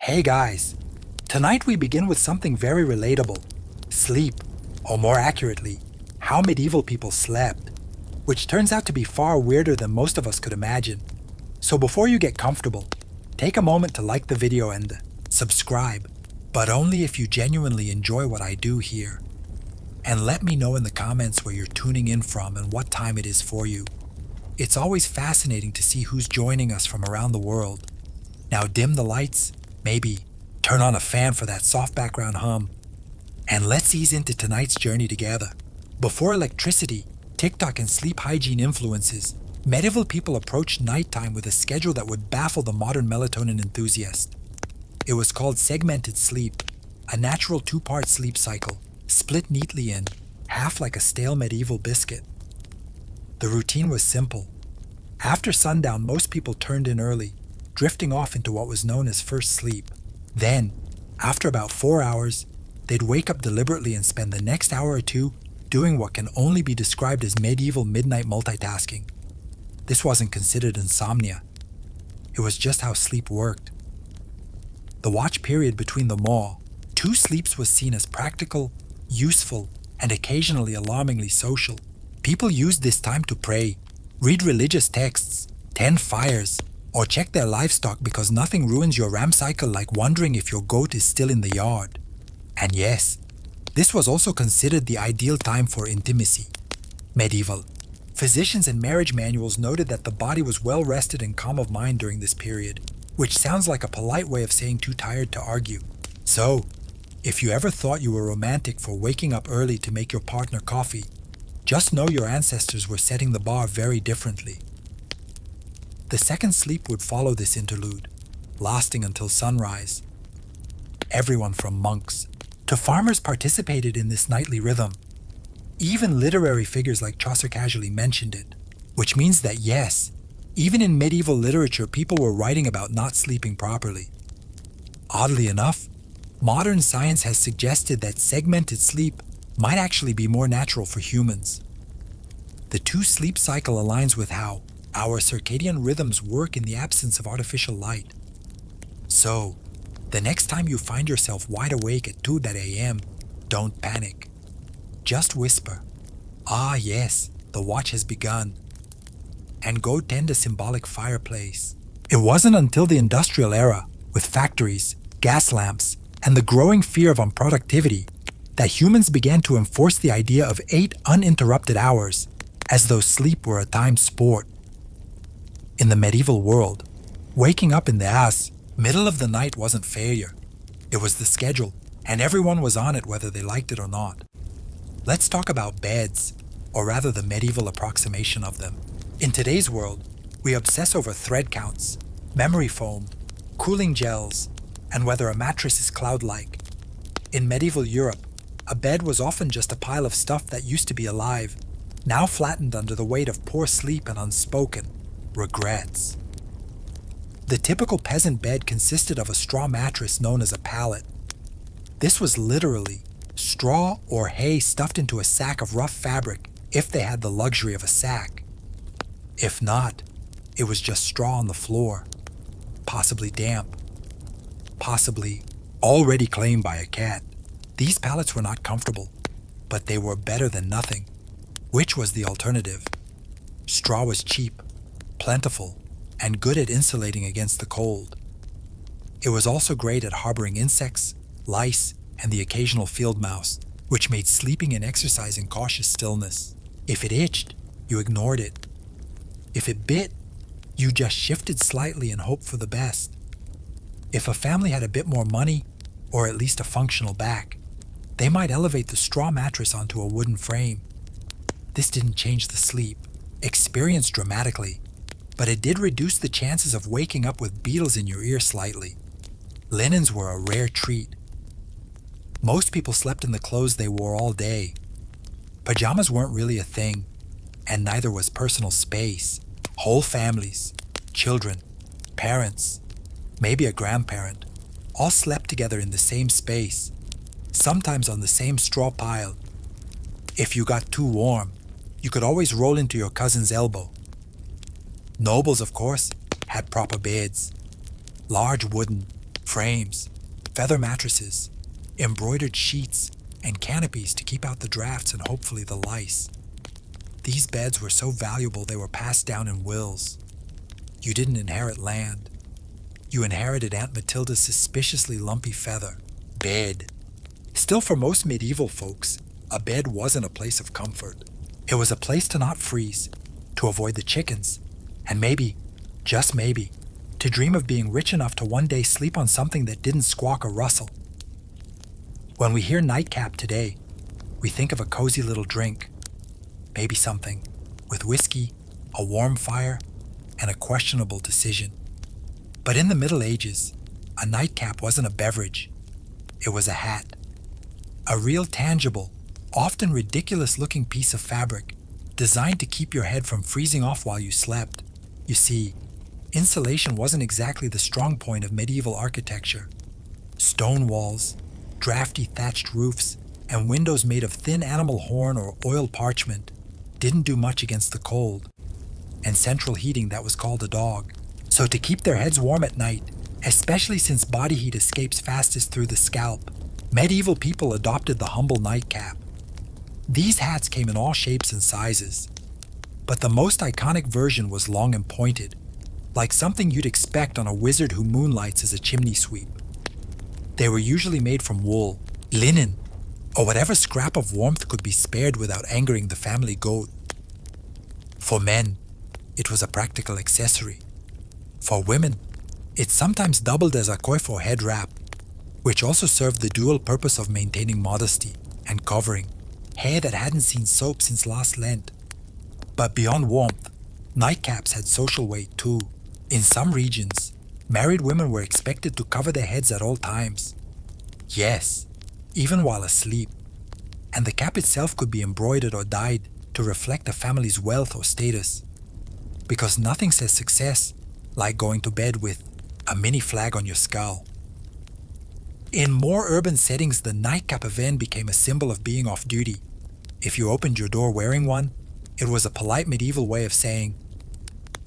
Hey guys, tonight we begin with something very relatable. Sleep, or more accurately, how medieval people slept, which turns out to be far weirder than most of us could imagine. So before you get comfortable, take a moment to like the video and subscribe, but only if you genuinely enjoy what I do here. And let me know in the comments where you're tuning in from and what time it is for you. It's always fascinating to see who's joining us from around the world. Now dim the lights, maybe turn on a fan for that soft background hum, and let's ease into tonight's journey together. Before electricity, TikTok and sleep hygiene influences, medieval people approached nighttime with a schedule that would baffle the modern melatonin enthusiast. It was called segmented sleep, a natural two-part sleep cycle, split neatly in half like a stale medieval biscuit. The routine was simple. After sundown, most people turned in early, drifting off into what was known as first sleep. Then, after about 4 hours, they'd wake up deliberately and spend the next hour or two doing what can only be described as medieval midnight multitasking. This wasn't considered insomnia. It was just how sleep worked. The watch period between them all, 2 sleeps, was seen as practical, useful, and occasionally alarmingly social. People used this time to pray, read religious texts, tend fires, or check their livestock because nothing ruins your RAM cycle like wondering if your goat is still in the yard. And yes, this was also considered the ideal time for intimacy. Medieval physicians and marriage manuals noted that the body was well rested and calm of mind during this period, which sounds like a polite way of saying too tired to argue. So, if you ever thought you were romantic for waking up early to make your partner coffee, just know your ancestors were setting the bar very differently. The second sleep would follow this interlude, lasting until sunrise. Everyone from monks to farmers participated in this nightly rhythm. Even literary figures like Chaucer casually mentioned it, which means that yes, even in medieval literature, people were writing about not sleeping properly. Oddly enough, modern science has suggested that segmented sleep might actually be more natural for humans. The 2 sleep cycle aligns with how our circadian rhythms work in the absence of artificial light. So, the next time you find yourself wide awake at 2 a.m., don't panic. Just whisper, "Ah yes, the watch has begun," and go tend a symbolic fireplace. It wasn't until the industrial era, with factories, gas lamps, and the growing fear of unproductivity, that humans began to enforce the idea of 8 uninterrupted hours, as though sleep were a timed sport. In the medieval world, waking up in the middle of the night wasn't failure. It was the schedule, and everyone was on it whether they liked it or not. Let's talk about beds, or rather the medieval approximation of them. In today's world, we obsess over thread counts, memory foam, cooling gels, and whether a mattress is cloud-like. In medieval Europe, a bed was often just a pile of stuff that used to be alive, now flattened under the weight of poor sleep and unspoken regrets. The typical peasant bed consisted of a straw mattress known as a pallet. This was literally straw or hay stuffed into a sack of rough fabric if they had the luxury of a sack. If not, it was just straw on the floor, possibly damp, possibly already claimed by a cat. These pallets were not comfortable, but they were better than nothing. Which was the alternative? Straw was cheap, plentiful, and good at insulating against the cold. It was also great at harboring insects, lice, and the occasional field mouse, which made sleeping and exercising cautious stillness. If it itched, you ignored it. If it bit, you just shifted slightly and hoped for the best. If a family had a bit more money, or at least a functional back, they might elevate the straw mattress onto a wooden frame. This didn't change the sleep experience dramatically, but it did reduce the chances of waking up with beetles in your ear slightly. Linens were a rare treat. Most people slept in the clothes they wore all day. Pajamas weren't really a thing, and neither was personal space. Whole families, children, parents, maybe a grandparent, all slept together in the same space, sometimes on the same straw pile. If you got too warm, you could always roll into your cousin's elbow. Nobles, of course, had proper beds, large wooden, frames, feather mattresses, embroidered sheets, and canopies to keep out the drafts and hopefully the lice. These beds were so valuable they were passed down in wills. You didn't inherit land. You inherited Aunt Matilda's suspiciously lumpy feather, bed. Still, for most medieval folks, a bed wasn't a place of comfort. It was a place to not freeze, to avoid the chickens, and maybe, just maybe, to dream of being rich enough to one day sleep on something that didn't squawk or rustle. When we hear nightcap today, we think of a cozy little drink, maybe something with whiskey, a warm fire, and a questionable decision. But in the Middle Ages, a nightcap wasn't a beverage. It was a hat. A real tangible, often ridiculous-looking piece of fabric designed to keep your head from freezing off while you slept. You see, insulation wasn't exactly the strong point of medieval architecture. Stone walls, drafty thatched roofs, and windows made of thin animal horn or oiled parchment didn't do much against the cold, and central heating that was called a dog. So to keep their heads warm at night, especially since body heat escapes fastest through the scalp, medieval people adopted the humble nightcap. These hats came in all shapes and sizes, but the most iconic version was long and pointed, like something you'd expect on a wizard who moonlights as a chimney sweep. They were usually made from wool, linen, or whatever scrap of warmth could be spared without angering the family goat. For men, it was a practical accessory. For women, it sometimes doubled as a coif or head wrap, which also served the dual purpose of maintaining modesty and covering hair that hadn't seen soap since last Lent. But beyond warmth, nightcaps had social weight too. In some regions, married women were expected to cover their heads at all times. Yes, even while asleep. And the cap itself could be embroidered or dyed to reflect a family's wealth or status. Because nothing says success like going to bed with a mini flag on your skull. In more urban settings, the nightcap event became a symbol of being off duty. If you opened your door wearing one, it was a polite medieval way of saying,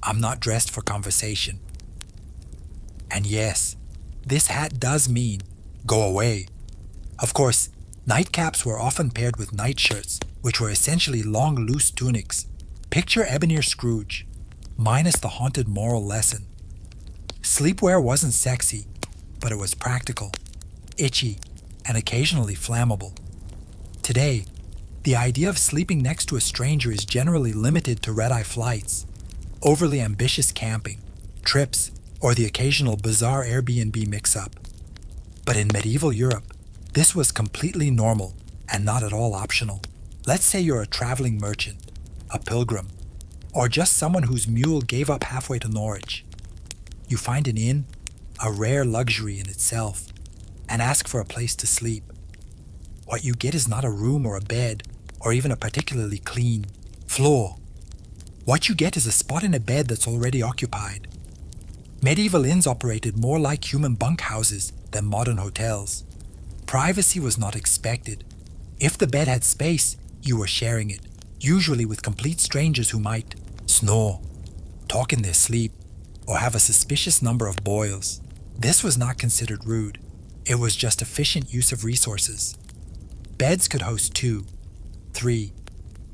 "I'm not dressed for conversation." And yes, this hat does mean, go away. Of course, nightcaps were often paired with nightshirts, which were essentially long, loose tunics. Picture Ebenezer Scrooge, minus the haunted moral lesson. Sleepwear wasn't sexy, but it was practical, itchy, and occasionally flammable. Today, the idea of sleeping next to a stranger is generally limited to red-eye flights, overly ambitious camping, trips, or the occasional bizarre Airbnb mix-up. But in medieval Europe, this was completely normal and not at all optional. Let's say you're a traveling merchant, a pilgrim, or just someone whose mule gave up halfway to Norwich. You find an inn, a rare luxury in itself, and ask for a place to sleep. What you get is not a room or a bed, or even a particularly clean floor. What you get is a spot in a bed that's already occupied. Medieval inns operated more like human bunkhouses than modern hotels. Privacy was not expected. If the bed had space, you were sharing it, usually with complete strangers who might snore, talk in their sleep, or have a suspicious number of boils. This was not considered rude. It was just efficient use of resources. Beds could host 2, 3,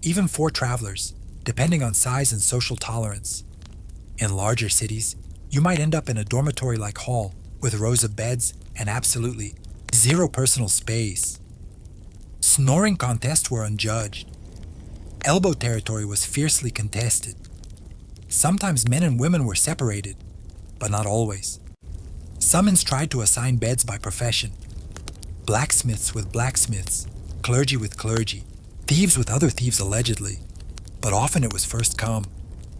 even 4 travelers, depending on size and social tolerance. In larger cities, you might end up in a dormitory-like hall with rows of beds and absolutely zero personal space. Snoring contests were unjudged. Elbow territory was fiercely contested. Sometimes men and women were separated, but not always. Some inns tried to assign beds by profession. Blacksmiths with blacksmiths, clergy with clergy, thieves with other thieves allegedly. But often it was first come,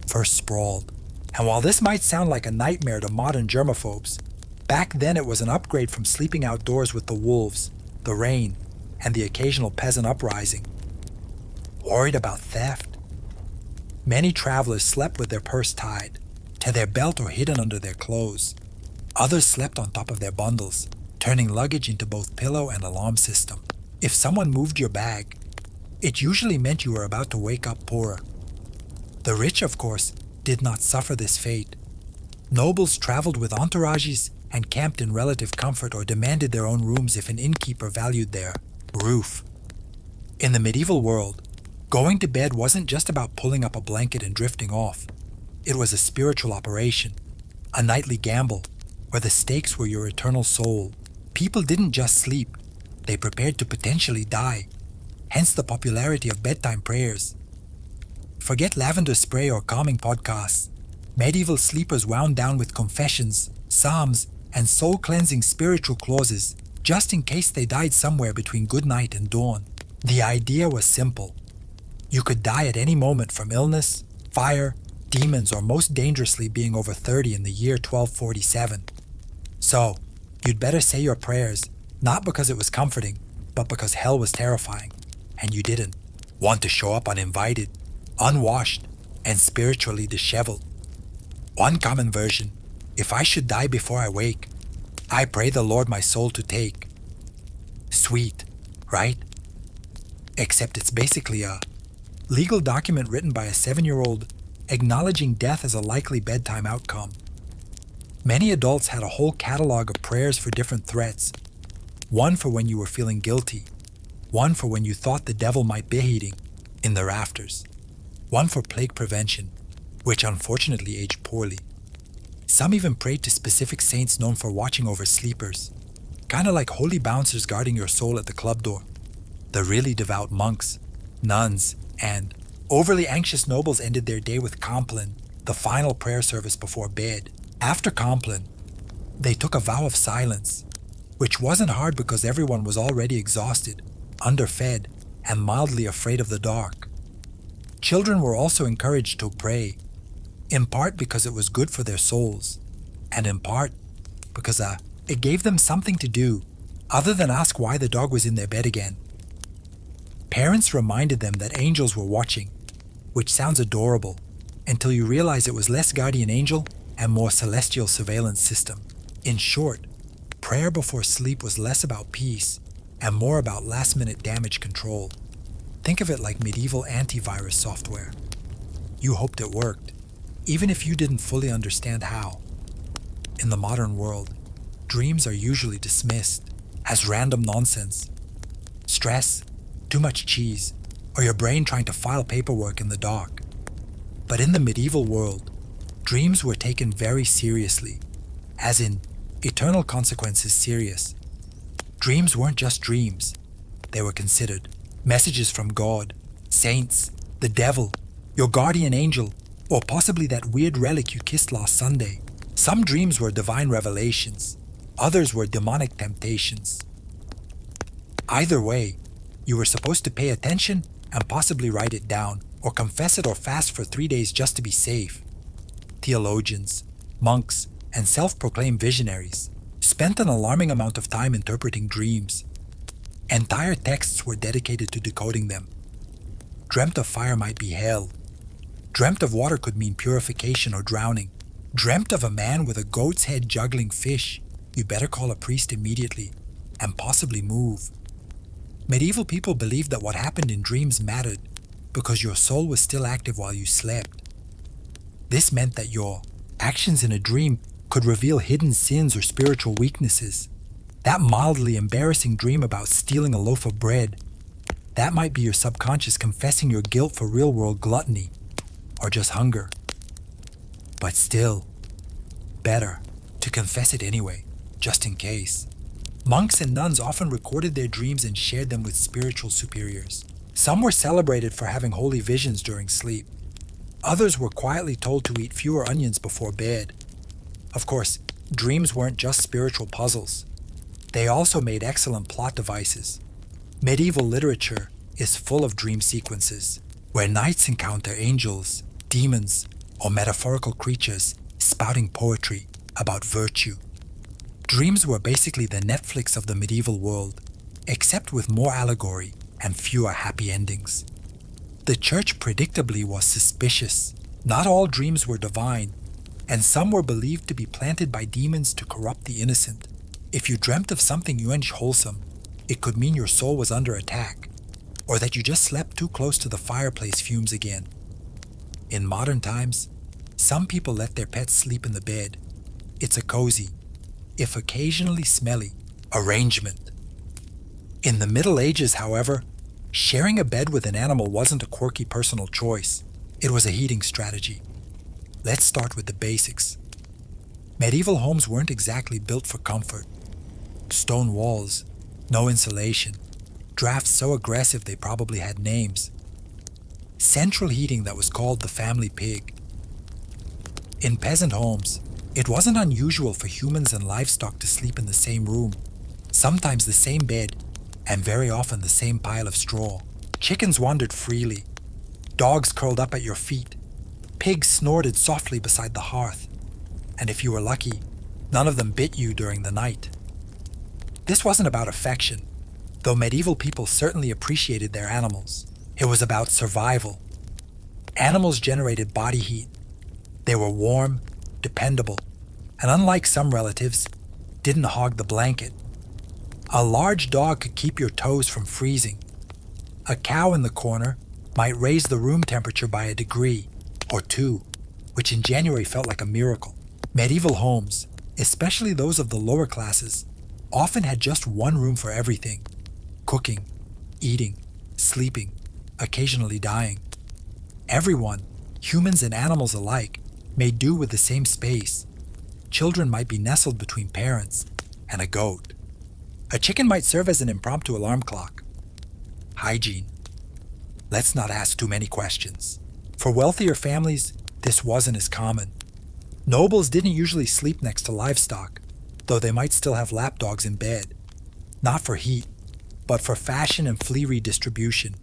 first sprawled. And while this might sound like a nightmare to modern germaphobes, back then it was an upgrade from sleeping outdoors with the wolves, the rain, and the occasional peasant uprising. Worried about theft? Many travelers slept with their purse tied, to their belt or hidden under their clothes. Others slept on top of their bundles, turning luggage into both pillow and alarm system. If someone moved your bag, it usually meant you were about to wake up poorer. The rich, of course, did not suffer this fate. Nobles traveled with entourages and camped in relative comfort or demanded their own rooms if an innkeeper valued their roof. In the medieval world, going to bed wasn't just about pulling up a blanket and drifting off. It was a spiritual operation, a nightly gamble, where the stakes were your eternal soul. People didn't just sleep, they prepared to potentially die, hence the popularity of bedtime prayers. Forget lavender spray or calming podcasts. Medieval sleepers wound down with confessions, psalms, and soul-cleansing spiritual clauses, just in case they died somewhere between good night and dawn. The idea was simple. You could die at any moment from illness, fire, demons, or most dangerously being over 30 in the year 1247. So, you'd better say your prayers, not because it was comforting, but because hell was terrifying, and you didn't want to show up uninvited, unwashed, and spiritually disheveled. One common version: if I should die before I wake, I pray the Lord my soul to take. Sweet, right? Except it's basically a legal document written by a 7-year-old acknowledging death as a likely bedtime outcome. Many adults had a whole catalog of prayers for different threats. One for when you were feeling guilty. One for when you thought the devil might be hiding in the rafters. One for plague prevention, which unfortunately aged poorly. Some even prayed to specific saints known for watching over sleepers, kinda like holy bouncers guarding your soul at the club door. The really devout monks, nuns, and overly anxious nobles ended their day with Compline, the final prayer service before bed. After Compline, they took a vow of silence, which wasn't hard because everyone was already exhausted, underfed, and mildly afraid of the dark. Children were also encouraged to pray, in part because it was good for their souls, and in part because it gave them something to do other than ask why the dog was in their bed again. Parents reminded them that angels were watching, which sounds adorable, until you realize it was less guardian angel and more celestial surveillance system. In short, prayer before sleep was less about peace and more about last-minute damage control. Think of it like medieval antivirus software. You hoped it worked, even if you didn't fully understand how. In the modern world, dreams are usually dismissed as random nonsense. Stress, too much cheese, or your brain trying to file paperwork in the dark. But in the medieval world, dreams were taken very seriously, as in eternal consequences serious. Dreams weren't just dreams. They were considered messages from God, saints, the devil, your guardian angel, or possibly that weird relic you kissed last Sunday. Some dreams were divine revelations. Others were demonic temptations. Either way, you were supposed to pay attention and possibly write it down, or confess it or fast for 3 days just to be safe. Theologians, monks, and self-proclaimed visionaries spent an alarming amount of time interpreting dreams. Entire texts were dedicated to decoding them. Dreamt of fire might be hell. Dreamt of water could mean purification or drowning. Dreamt of a man with a goat's head juggling fish. You better call a priest immediately, and possibly move. Medieval people believed that what happened in dreams mattered because your soul was still active while you slept. This meant that your actions in a dream could reveal hidden sins or spiritual weaknesses. That mildly embarrassing dream about stealing a loaf of bread, that might be your subconscious confessing your guilt for real-world gluttony, or just hunger. But still, better to confess it anyway, just in case. Monks and nuns often recorded their dreams and shared them with spiritual superiors. Some were celebrated for having holy visions during sleep. Others were quietly told to eat fewer onions before bed. Of course, dreams weren't just spiritual puzzles. They also made excellent plot devices. Medieval literature is full of dream sequences, where knights encounter angels, demons, or metaphorical creatures spouting poetry about virtue. Dreams were basically the Netflix of the medieval world, except with more allegory and fewer happy endings. The church predictably was suspicious. Not all dreams were divine, and some were believed to be planted by demons to corrupt the innocent. If you dreamt of something you ain't wholesome, it could mean your soul was under attack, or that you just slept too close to the fireplace fumes again. In modern times, some people let their pets sleep in the bed. It's a cozy, if occasionally smelly, arrangement. In the Middle Ages, however, sharing a bed with an animal wasn't a quirky personal choice. It was a heating strategy. Let's start with the basics. Medieval homes weren't exactly built for comfort. Stone walls, no insulation, drafts so aggressive they probably had names. Central heating that was called the family pig. In peasant homes, it wasn't unusual for humans and livestock to sleep in the same room, sometimes the same bed, and very often the same pile of straw. Chickens wandered freely. Dogs curled up at your feet. Pigs snorted softly beside the hearth. And if you were lucky, none of them bit you during the night. This wasn't about affection, though medieval people certainly appreciated their animals. It was about survival. Animals generated body heat. They were warm, dependable, and unlike some relatives, didn't hog the blanket. A large dog could keep your toes from freezing. A cow in the corner might raise the room temperature by a degree or two, which in January felt like a miracle. Medieval homes, especially those of the lower classes, often had just one room for everything: cooking, eating, sleeping, occasionally dying. Everyone, humans and animals alike, made do with the same space. Children might be nestled between parents and a goat. A chicken might serve as an impromptu alarm clock. Hygiene. Let's not ask too many questions. For wealthier families, this wasn't as common. Nobles didn't usually sleep next to livestock, though they might still have lapdogs in bed. Not for heat, but for fashion and flea redistribution.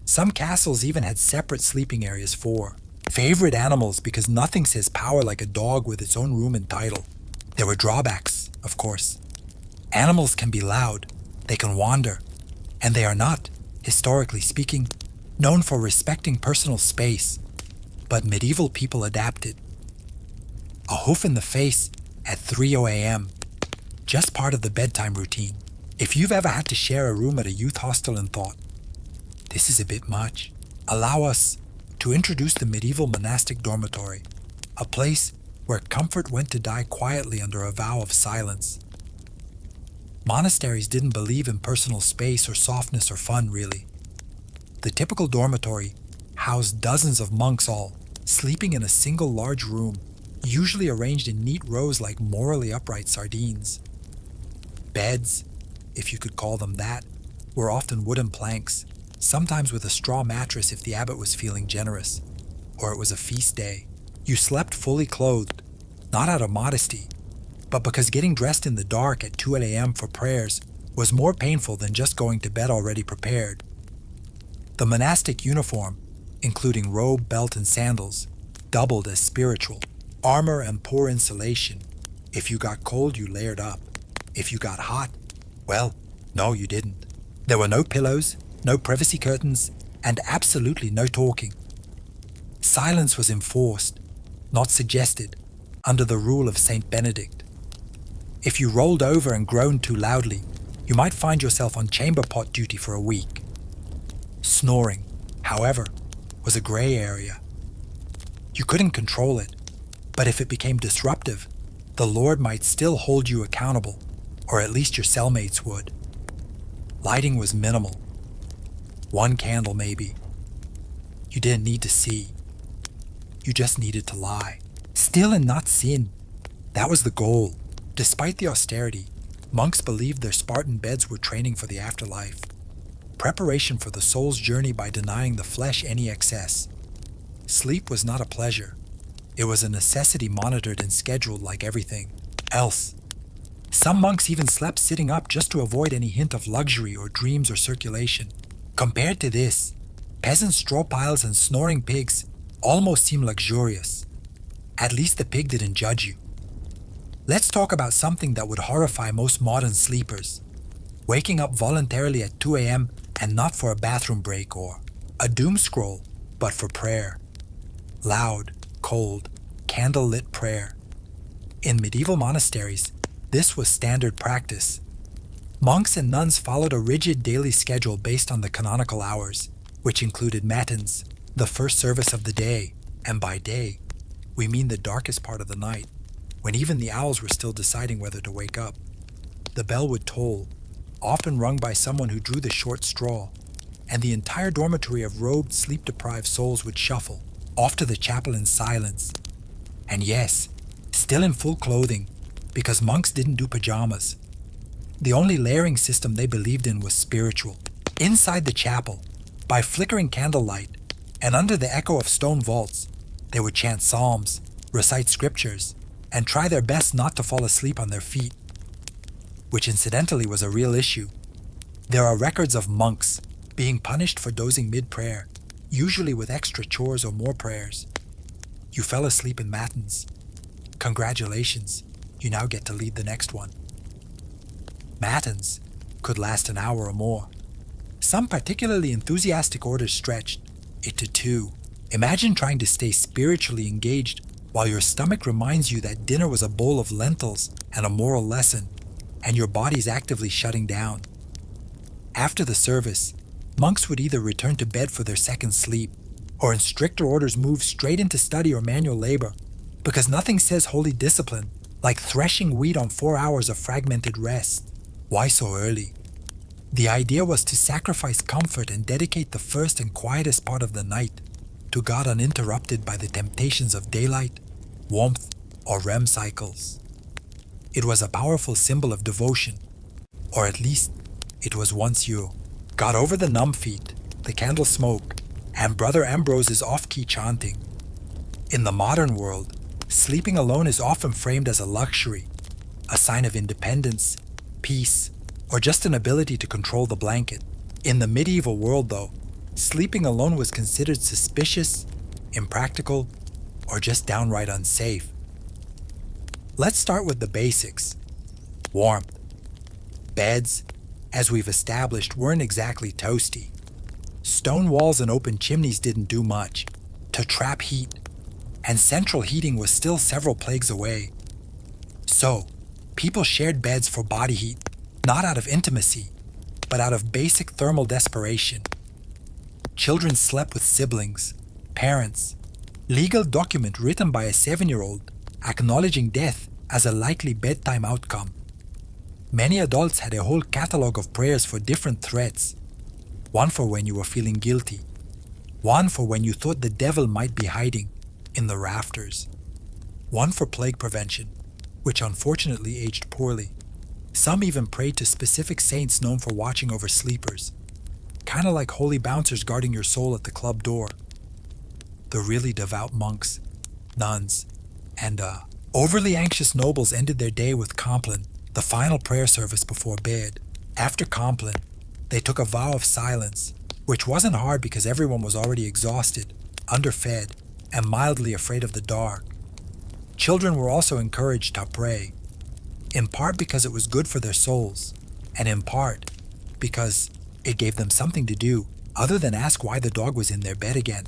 Some castles even had separate sleeping areas for favorite animals, because nothing says power like a dog with its own room and title. There were drawbacks, of course. Animals can be loud, they can wander, and they are not, historically speaking, known for respecting personal space. But medieval people adapted. A hoof in the face at 3:00 a.m., just part of the bedtime routine. If you've ever had to share a room at a youth hostel and thought, this is a bit much, allow us to introduce the medieval monastic dormitory, a place where comfort went to die quietly under a vow of silence. Monasteries didn't believe in personal space or softness or fun, really. The typical dormitory housed dozens of monks all sleeping in a single large room, usually arranged in neat rows like morally upright sardines. Beds, if you could call them that, were often wooden planks, sometimes with a straw mattress if the abbot was feeling generous, or it was a feast day. You slept fully clothed, not out of modesty, but because getting dressed in the dark at 2 a.m. for prayers was more painful than just going to bed already prepared. The monastic uniform, including robe, belt, and sandals, doubled as spiritual. Armor and poor insulation. If you got cold, you layered up. If you got hot, well, no, you didn't. There were no pillows, no privacy curtains, and absolutely no talking. Silence was enforced, not suggested, under the rule of Saint Benedict. If you rolled over and groaned too loudly, you might find yourself on chamber pot duty for a week. Snoring, however, was a gray area. You couldn't control it, but if it became disruptive, the Lord might still hold you accountable, or at least your cellmates would. Lighting was minimal. One candle, maybe. You didn't need to see. You just needed to lie. Still and not sin. That was the goal. Despite the austerity, monks believed their Spartan beds were training for the afterlife. Preparation for the soul's journey by denying the flesh any excess. Sleep was not a pleasure. It was a necessity monitored and scheduled like everything else. Some monks even slept sitting up just to avoid any hint of luxury or dreams or circulation. Compared to this, peasant straw piles and snoring pigs almost seem luxurious. At least the pig didn't judge you. Let's talk about something that would horrify most modern sleepers. Waking up voluntarily at 2 a.m. and not for a bathroom break or a doom scroll, but for prayer. Loud, cold, candle-lit prayer. In medieval monasteries, this was standard practice. Monks and nuns followed a rigid daily schedule based on the canonical hours, which included matins, the first service of the day, and by day, we mean the darkest part of the night. when even the owls were still deciding whether to wake up. The bell would toll, often rung by someone who drew the short straw, and the entire dormitory of robed, sleep-deprived souls would shuffle, off to the chapel in silence. And yes, still in full clothing, because monks didn't do pajamas. The only layering system they believed in was spiritual. Inside the chapel, by flickering candlelight, and under the echo of stone vaults, they would chant psalms, recite scriptures, and try their best not to fall asleep on their feet. Which incidentally was a real issue. There are records of monks being punished for dozing mid-prayer, usually with extra chores or more prayers. You fell asleep in matins. Congratulations, you now get to lead the next one. Matins could last an hour or more. Some particularly enthusiastic orders stretched it to 2. Imagine trying to stay spiritually engaged while your stomach reminds you that dinner was a bowl of lentils and a moral lesson, and your body's actively shutting down. After the service, monks would either return to bed for their second sleep, or in stricter orders move straight into study or manual labor, because nothing says holy discipline like threshing wheat on 4 hours of fragmented rest. Why so early? The idea was to sacrifice comfort and dedicate the first and quietest part of the night to God uninterrupted by the temptations of daylight, warmth, or REM cycles. It was a powerful symbol of devotion, or at least it was once you got over the numb feet, the candle smoke, and Brother Ambrose's off-key chanting. In the modern world, sleeping alone is often framed as a luxury, a sign of independence, peace, or just an ability to control the blanket. In the medieval world, though, sleeping alone was considered suspicious, impractical, or just downright unsafe. Let's start with the basics. Warmth. Beds, as we've established, weren't exactly toasty. Stone walls and open chimneys didn't do much to trap heat, and central heating was still several plagues away. So, people shared beds for body heat, not out of intimacy, but out of basic thermal desperation. Children slept with siblings, parents, legal document written by a 7-year-old acknowledging death as a likely bedtime outcome. Many adults had a whole catalog of prayers for different threats. One for when you were feeling guilty. One for when you thought the devil might be hiding in the rafters. One for plague prevention, which unfortunately aged poorly. Some even prayed to specific saints known for watching over sleepers. Kind of like holy bouncers guarding your soul at the club door. The really devout monks, nuns, and overly anxious nobles ended their day with Compline, the final prayer service before bed. After Compline, they took a vow of silence, which wasn't hard because everyone was already exhausted, underfed, and mildly afraid of the dark. Children were also encouraged to pray, in part because it was good for their souls, and in part because it gave them something to do other than ask why the dog was in their bed again.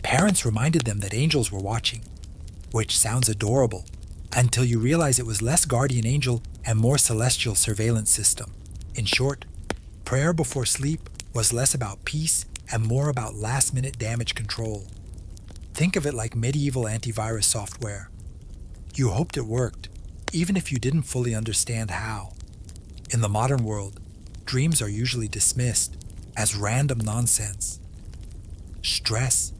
Parents reminded them that angels were watching, which sounds adorable, until you realize it was less guardian angel and more celestial surveillance system. In short, prayer before sleep was less about peace and more about last-minute damage control. Think of it like medieval antivirus software. You hoped it worked, even if you didn't fully understand how. In the modern world, dreams are usually dismissed as random nonsense. Stress,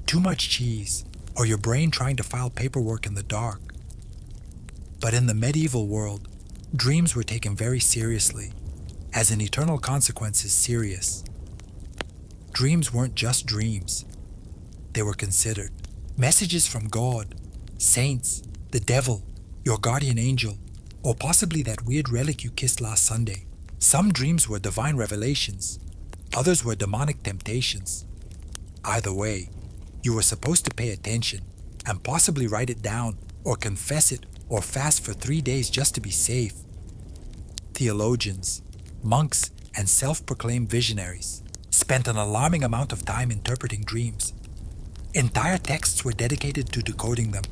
too much cheese, or your brain trying to file paperwork in the dark. But in the medieval world, dreams were taken very seriously, as an eternal consequence is serious. Dreams weren't just dreams. They were considered messages from God, saints, the devil, your guardian angel, or possibly that weird relic you kissed last Sunday. Some dreams were divine revelations, others were demonic temptations. Either way, you were supposed to pay attention and possibly write it down or confess it or fast for 3 days just to be safe. Theologians, monks, and self-proclaimed visionaries spent an alarming amount of time interpreting dreams. Entire texts were dedicated to decoding them.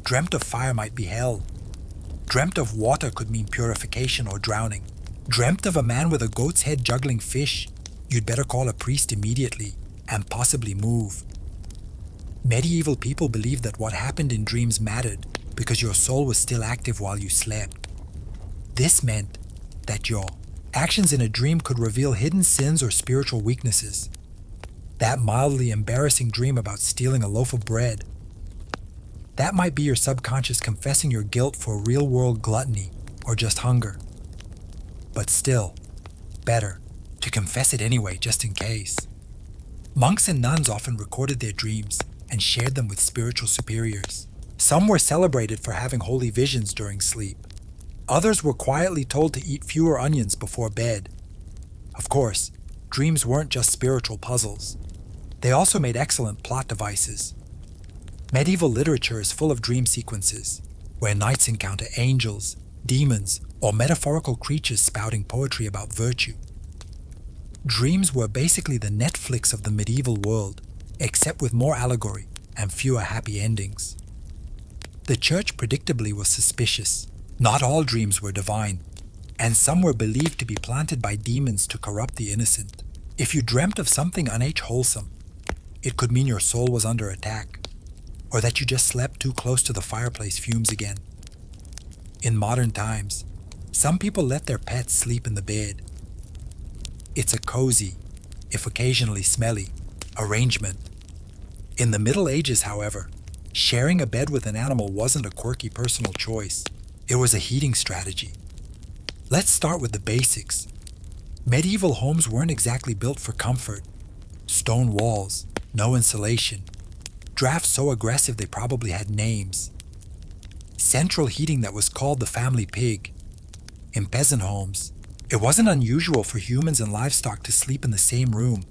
Dreamt of fire might be hell. Dreamt of water could mean purification or drowning. Dreamt of a man with a goat's head juggling fish. You'd better call a priest immediately and possibly move. Medieval people believed that what happened in dreams mattered because your soul was still active while you slept. This meant that your actions in a dream could reveal hidden sins or spiritual weaknesses. That mildly embarrassing dream about stealing a loaf of bread, that might be your subconscious confessing your guilt for real-world gluttony or just hunger. But still, better to confess it anyway, just in case. Monks and nuns often recorded their dreams and shared them with spiritual superiors. Some were celebrated for having holy visions during sleep. Others were quietly told to eat fewer onions before bed. Of course, dreams weren't just spiritual puzzles. They also made excellent plot devices. Medieval literature is full of dream sequences, where knights encounter angels, demons, or metaphorical creatures spouting poetry about virtue. Dreams were basically the Netflix of the medieval world, except with more allegory and fewer happy endings. The church predictably was suspicious. Not all dreams were divine, and some were believed to be planted by demons to corrupt the innocent. If you dreamt of something unwholesome, it could mean your soul was under attack, or that you just slept too close to the fireplace fumes again. In modern times, some people let their pets sleep in the bed. It's a cozy, if occasionally smelly, arrangement. In the Middle Ages, however, sharing a bed with an animal wasn't a quirky personal choice. It was a heating strategy. Let's start with the basics. Medieval homes weren't exactly built for comfort. Stone walls, no insulation, drafts so aggressive they probably had names. Central heating that was called the family pig. In peasant homes, it wasn't unusual for humans and livestock to sleep in the same room,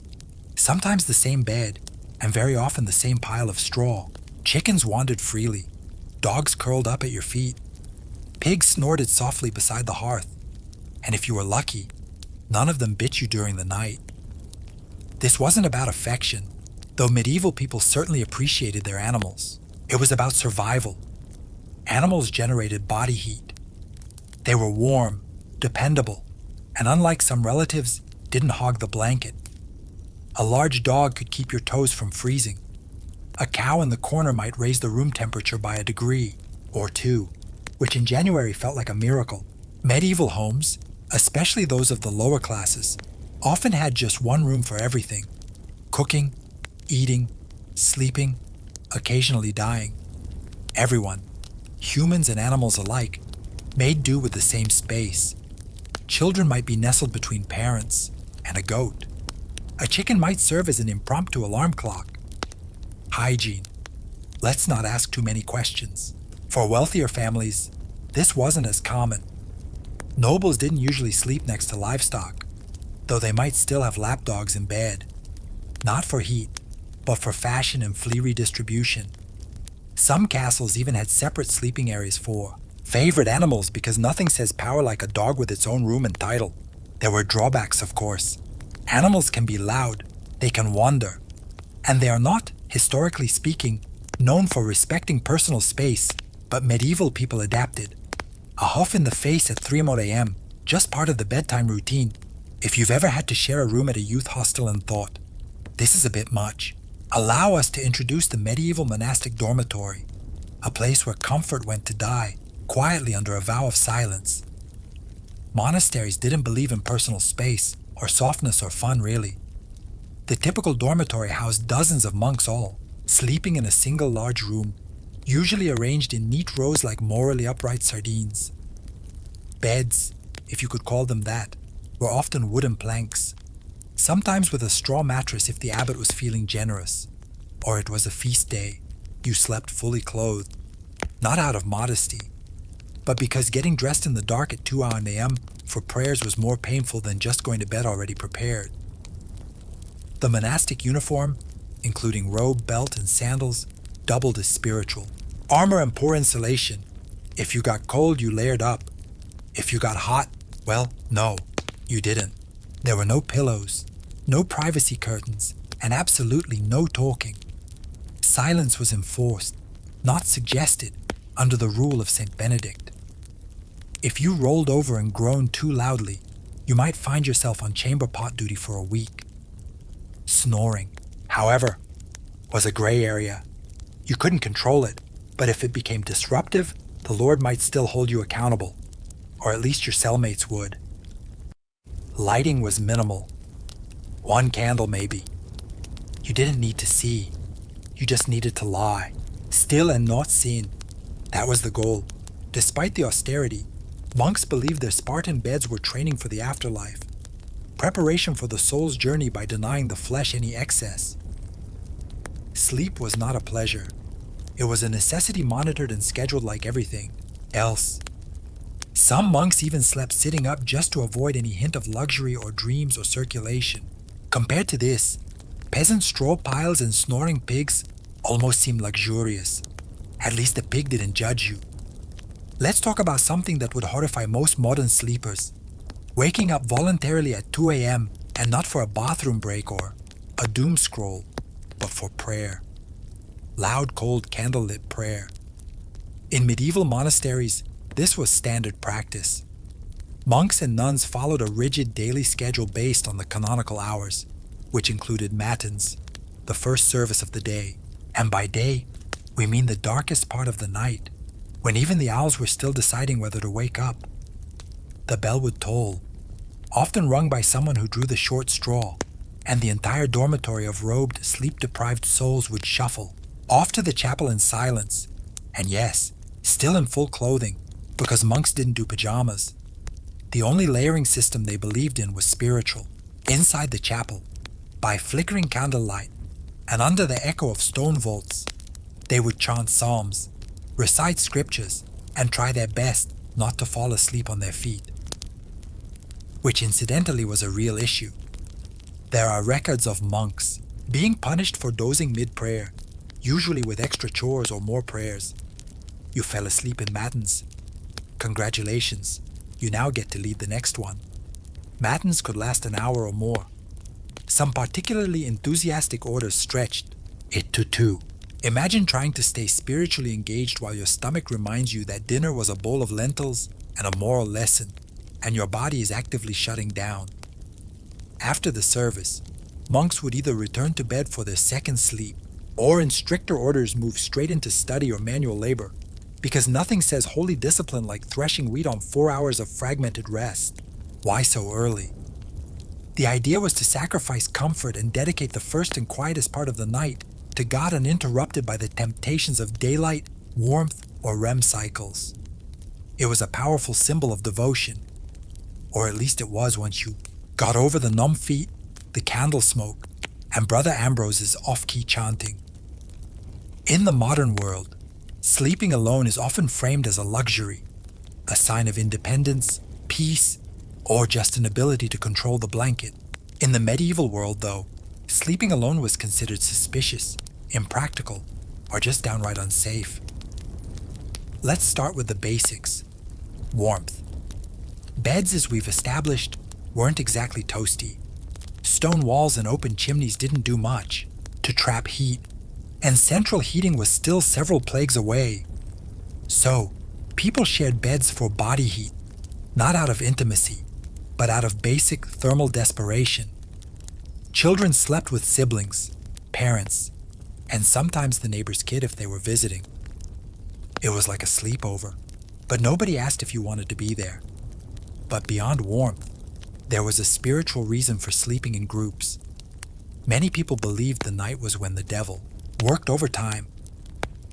sometimes the same bed, and very often the same pile of straw. Chickens wandered freely. Dogs curled up at your feet. Pigs snorted softly beside the hearth. And if you were lucky, none of them bit you during the night. This wasn't about affection, though medieval people certainly appreciated their animals. It was about survival. Animals generated body heat. They were warm, dependable, and unlike some relatives, didn't hog the blanket. A large dog could keep your toes from freezing. A cow in the corner might raise the room temperature by a degree or two, which in January felt like a miracle. Medieval homes, especially those of the lower classes, often had just one room for everything: cooking, eating, sleeping, occasionally dying. Everyone, humans and animals alike, made do with the same space. Children might be nestled between parents and a goat. A chicken might serve as an impromptu alarm clock. Hygiene. Let's not ask too many questions. For wealthier families, this wasn't as common. Nobles didn't usually sleep next to livestock, though they might still have lapdogs in bed. Not for heat, but for fashion and flea redistribution. Some castles even had separate sleeping areas for favorite animals, because nothing says power like a dog with its own room and title. There were drawbacks, of course. Animals can be loud, they can wander, and they are not, historically speaking, known for respecting personal space, but medieval people adapted. A huff in the face at 3 a.m., just part of the bedtime routine. If you've ever had to share a room at a youth hostel and thought, this is a bit much, allow us to introduce the medieval monastic dormitory, a place where comfort went to die, quietly under a vow of silence. Monasteries didn't believe in personal space, or softness or fun really. The typical dormitory housed dozens of monks all, sleeping in a single large room, usually arranged in neat rows like morally upright sardines. Beds, if you could call them that, were often wooden planks, sometimes with a straw mattress if the abbot was feeling generous, or it was a feast day, you slept fully clothed, not out of modesty, but because getting dressed in the dark at 2 a.m. for prayers was more painful than just going to bed already prepared. The monastic uniform, including robe, belt, and sandals, doubled as spiritual. Armor and poor insulation. If you got cold, you layered up. If you got hot, well, no, you didn't. There were no pillows, no privacy curtains, and absolutely no talking. Silence was enforced, not suggested, under the rule of St. Benedict. If you rolled over and groaned too loudly, you might find yourself on chamber pot duty for a week. Snoring, however, was a gray area. You couldn't control it, but if it became disruptive, the Lord might still hold you accountable, or at least your cellmates would. Lighting was minimal. One candle, maybe. You didn't need to see. You just needed to lie, still and not seen. That was the goal. Despite the austerity, monks believed their Spartan beds were training for the afterlife, preparation for the soul's journey by denying the flesh any excess. Sleep was not a pleasure. It was a necessity monitored and scheduled like everything else. Some monks even slept sitting up just to avoid any hint of luxury or dreams or circulation. Compared to this, peasant straw piles and snoring pigs almost seemed luxurious. At least the pig didn't judge you. Let's talk about something that would horrify most modern sleepers. Waking up voluntarily at 2 a.m. and not for a bathroom break or a doom scroll, but for prayer. Loud, cold, candlelit prayer. In medieval monasteries, this was standard practice. Monks and nuns followed a rigid daily schedule based on the canonical hours, which included matins, the first service of the day. And by day, we mean the darkest part of the night, when even the owls were still deciding whether to wake up. The bell would toll, often rung by someone who drew the short straw, and the entire dormitory of robed, sleep-deprived souls would shuffle off to the chapel in silence, and yes, still in full clothing, because monks didn't do pajamas. The only layering system they believed in was spiritual. Inside the chapel, by flickering candlelight, and under the echo of stone vaults, they would chant psalms, recite scriptures, and try their best not to fall asleep on their feet. Which incidentally was a real issue. There are records of monks being punished for dozing mid-prayer, usually with extra chores or more prayers. You fell asleep in matins. Congratulations, you now get to lead the next one. Matins could last an hour or more. Some particularly enthusiastic orders stretched it to 2. Imagine trying to stay spiritually engaged while your stomach reminds you that dinner was a bowl of lentils and a moral lesson, and your body is actively shutting down. After the service, monks would either return to bed for their second sleep, or in stricter orders move straight into study or manual labor, because nothing says holy discipline like threshing wheat on 4 hours of fragmented rest. Why so early? The idea was to sacrifice comfort and dedicate the first and quietest part of the night to God uninterrupted by the temptations of daylight, warmth, or REM cycles. It was a powerful symbol of devotion, or at least it was once you got over the numb feet, the candle smoke, and Brother Ambrose's off-key chanting. In the modern world, sleeping alone is often framed as a luxury, a sign of independence, peace, or just an ability to control the blanket. In the medieval world, though, sleeping alone was considered suspicious, impractical, or just downright unsafe. Let's start with the basics. Warmth. Beds, as we've established, weren't exactly toasty. Stone walls and open chimneys didn't do much to trap heat, and central heating was still several plagues away. So, people shared beds for body heat, not out of intimacy, but out of basic thermal desperation. Children slept with siblings, parents, and sometimes the neighbor's kid if they were visiting. It was like a sleepover, but nobody asked if you wanted to be there. But beyond warmth, there was a spiritual reason for sleeping in groups. Many people believed the night was when the devil worked overtime.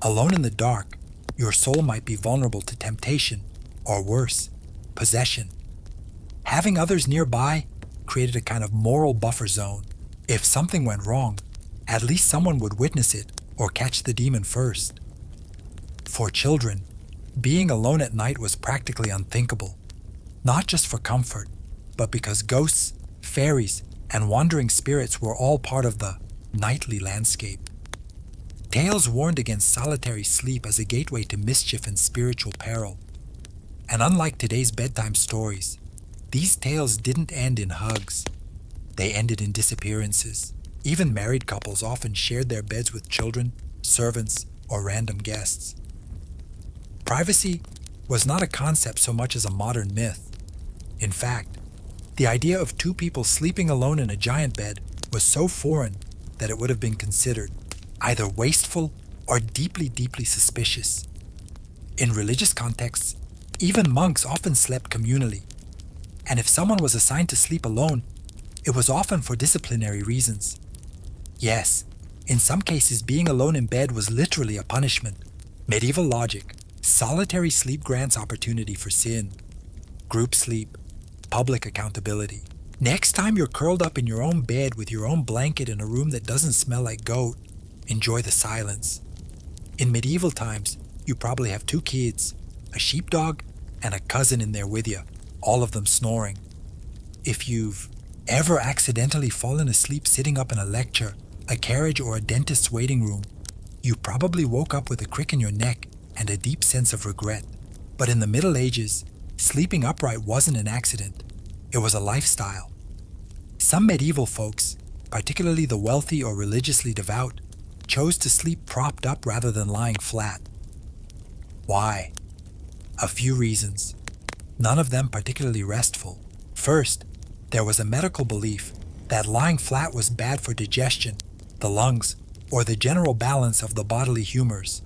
Alone in the dark, your soul might be vulnerable to temptation, or worse, possession. Having others nearby created a kind of moral buffer zone. If something went wrong, at least someone would witness it or catch the demon first. For children, being alone at night was practically unthinkable, not just for comfort, but because ghosts, fairies, and wandering spirits were all part of the nightly landscape. Tales warned against solitary sleep as a gateway to mischief and spiritual peril. And unlike today's bedtime stories, these tales didn't end in hugs. They ended in disappearances. Even married couples often shared their beds with children, servants, or random guests. Privacy was not a concept so much as a modern myth. In fact, the idea of two people sleeping alone in a giant bed was so foreign that it would have been considered either wasteful or deeply, deeply suspicious. In religious contexts, even monks often slept communally. And if someone was assigned to sleep alone, it was often for disciplinary reasons. Yes, in some cases being alone in bed was literally a punishment. Medieval logic, solitary sleep grants opportunity for sin. Group sleep, public accountability. Next time you're curled up in your own bed with your own blanket in a room that doesn't smell like goat, enjoy the silence. In medieval times, you probably have 2 kids, a sheepdog and a cousin in there with you, all of them snoring. If you've ever accidentally fallen asleep sitting up in a lecture, a carriage, or a dentist's waiting room, you probably woke up with a crick in your neck and a deep sense of regret. But in the Middle Ages, sleeping upright wasn't an accident. It was a lifestyle. Some medieval folks, particularly the wealthy or religiously devout, chose to sleep propped up rather than lying flat. Why? A few reasons. None of them particularly restful. First, there was a medical belief that lying flat was bad for digestion, the lungs, or the general balance of the bodily humors.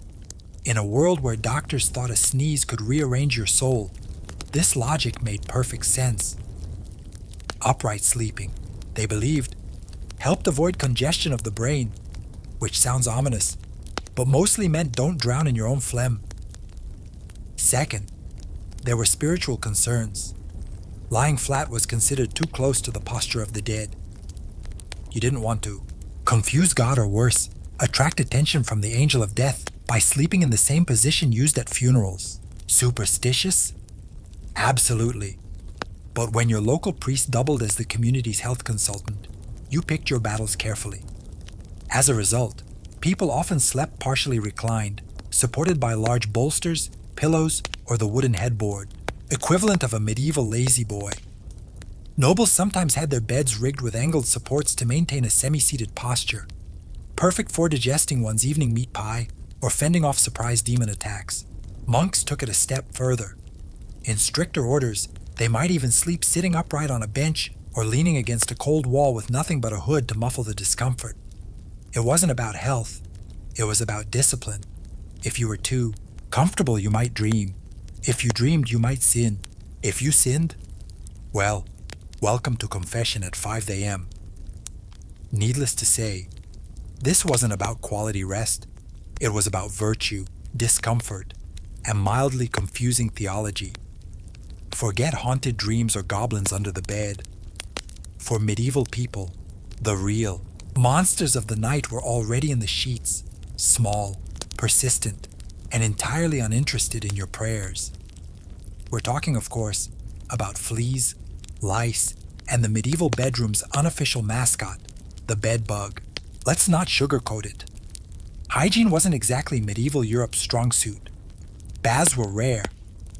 In a world where doctors thought a sneeze could rearrange your soul, this logic made perfect sense. Upright sleeping, they believed, helped avoid congestion of the brain, which sounds ominous, but mostly meant don't drown in your own phlegm. Second, there were spiritual concerns. Lying flat was considered too close to the posture of the dead. You didn't want to confuse God, or worse, attract attention from the angel of death by sleeping in the same position used at funerals. Superstitious? Absolutely. But when your local priest doubled as the community's health consultant, you picked your battles carefully. As a result, people often slept partially reclined, supported by large bolsters, pillows, or the wooden headboard, equivalent of a medieval lazy boy. Nobles sometimes had their beds rigged with angled supports to maintain a semi-seated posture, perfect for digesting one's evening meat pie or fending off surprise demon attacks. Monks took it a step further. In stricter orders, they might even sleep sitting upright on a bench or leaning against a cold wall with nothing but a hood to muffle the discomfort. It wasn't about health, it was about discipline. If you were too comfortable, you might dream. If you dreamed, you might sin. If you sinned, well, welcome to confession at 5 a.m. Needless to say, this wasn't about quality rest. It was about virtue, discomfort, and mildly confusing theology. Forget haunted dreams or goblins under the bed. For medieval people, the real monsters of the night were already in the sheets, small, persistent, and entirely uninterested in your prayers. We're talking, of course, about fleas, lice, and the medieval bedroom's unofficial mascot, the bed bug. Let's not sugarcoat it. Hygiene wasn't exactly medieval Europe's strong suit. Baths were rare,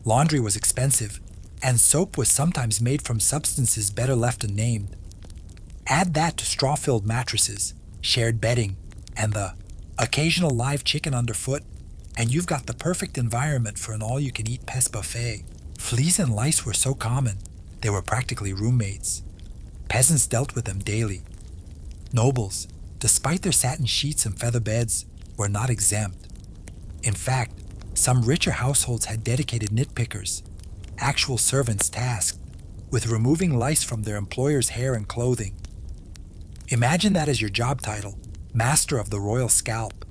laundry was expensive, and soap was sometimes made from substances better left unnamed. Add that to straw-filled mattresses, shared bedding, and the occasional live chicken underfoot, and you've got the perfect environment for an all-you-can-eat pest buffet. Fleas and lice were so common, they were practically roommates. Peasants dealt with them daily. Nobles, despite their satin sheets and feather beds, were not exempt. In fact, some richer households had dedicated nitpickers, actual servants tasked with removing lice from their employer's hair and clothing. Imagine that as your job title, master of the royal scalp.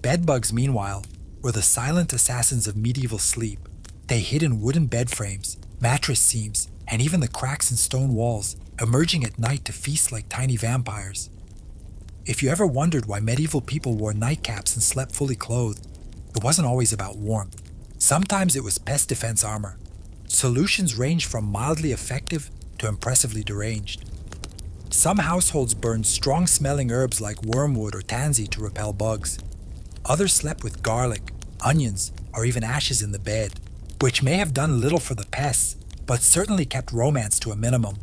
Bedbugs, meanwhile, were the silent assassins of medieval sleep. They hid in wooden bed frames, mattress seams, and even the cracks in stone walls, emerging at night to feast like tiny vampires. If you ever wondered why medieval people wore nightcaps and slept fully clothed, it wasn't always about warmth. Sometimes it was pest defense armor. Solutions ranged from mildly effective to impressively deranged. Some households burned strong-smelling herbs like wormwood or tansy to repel bugs. Others slept with garlic, onions, or even ashes in the bed, which may have done little for the pests, but certainly kept romance to a minimum.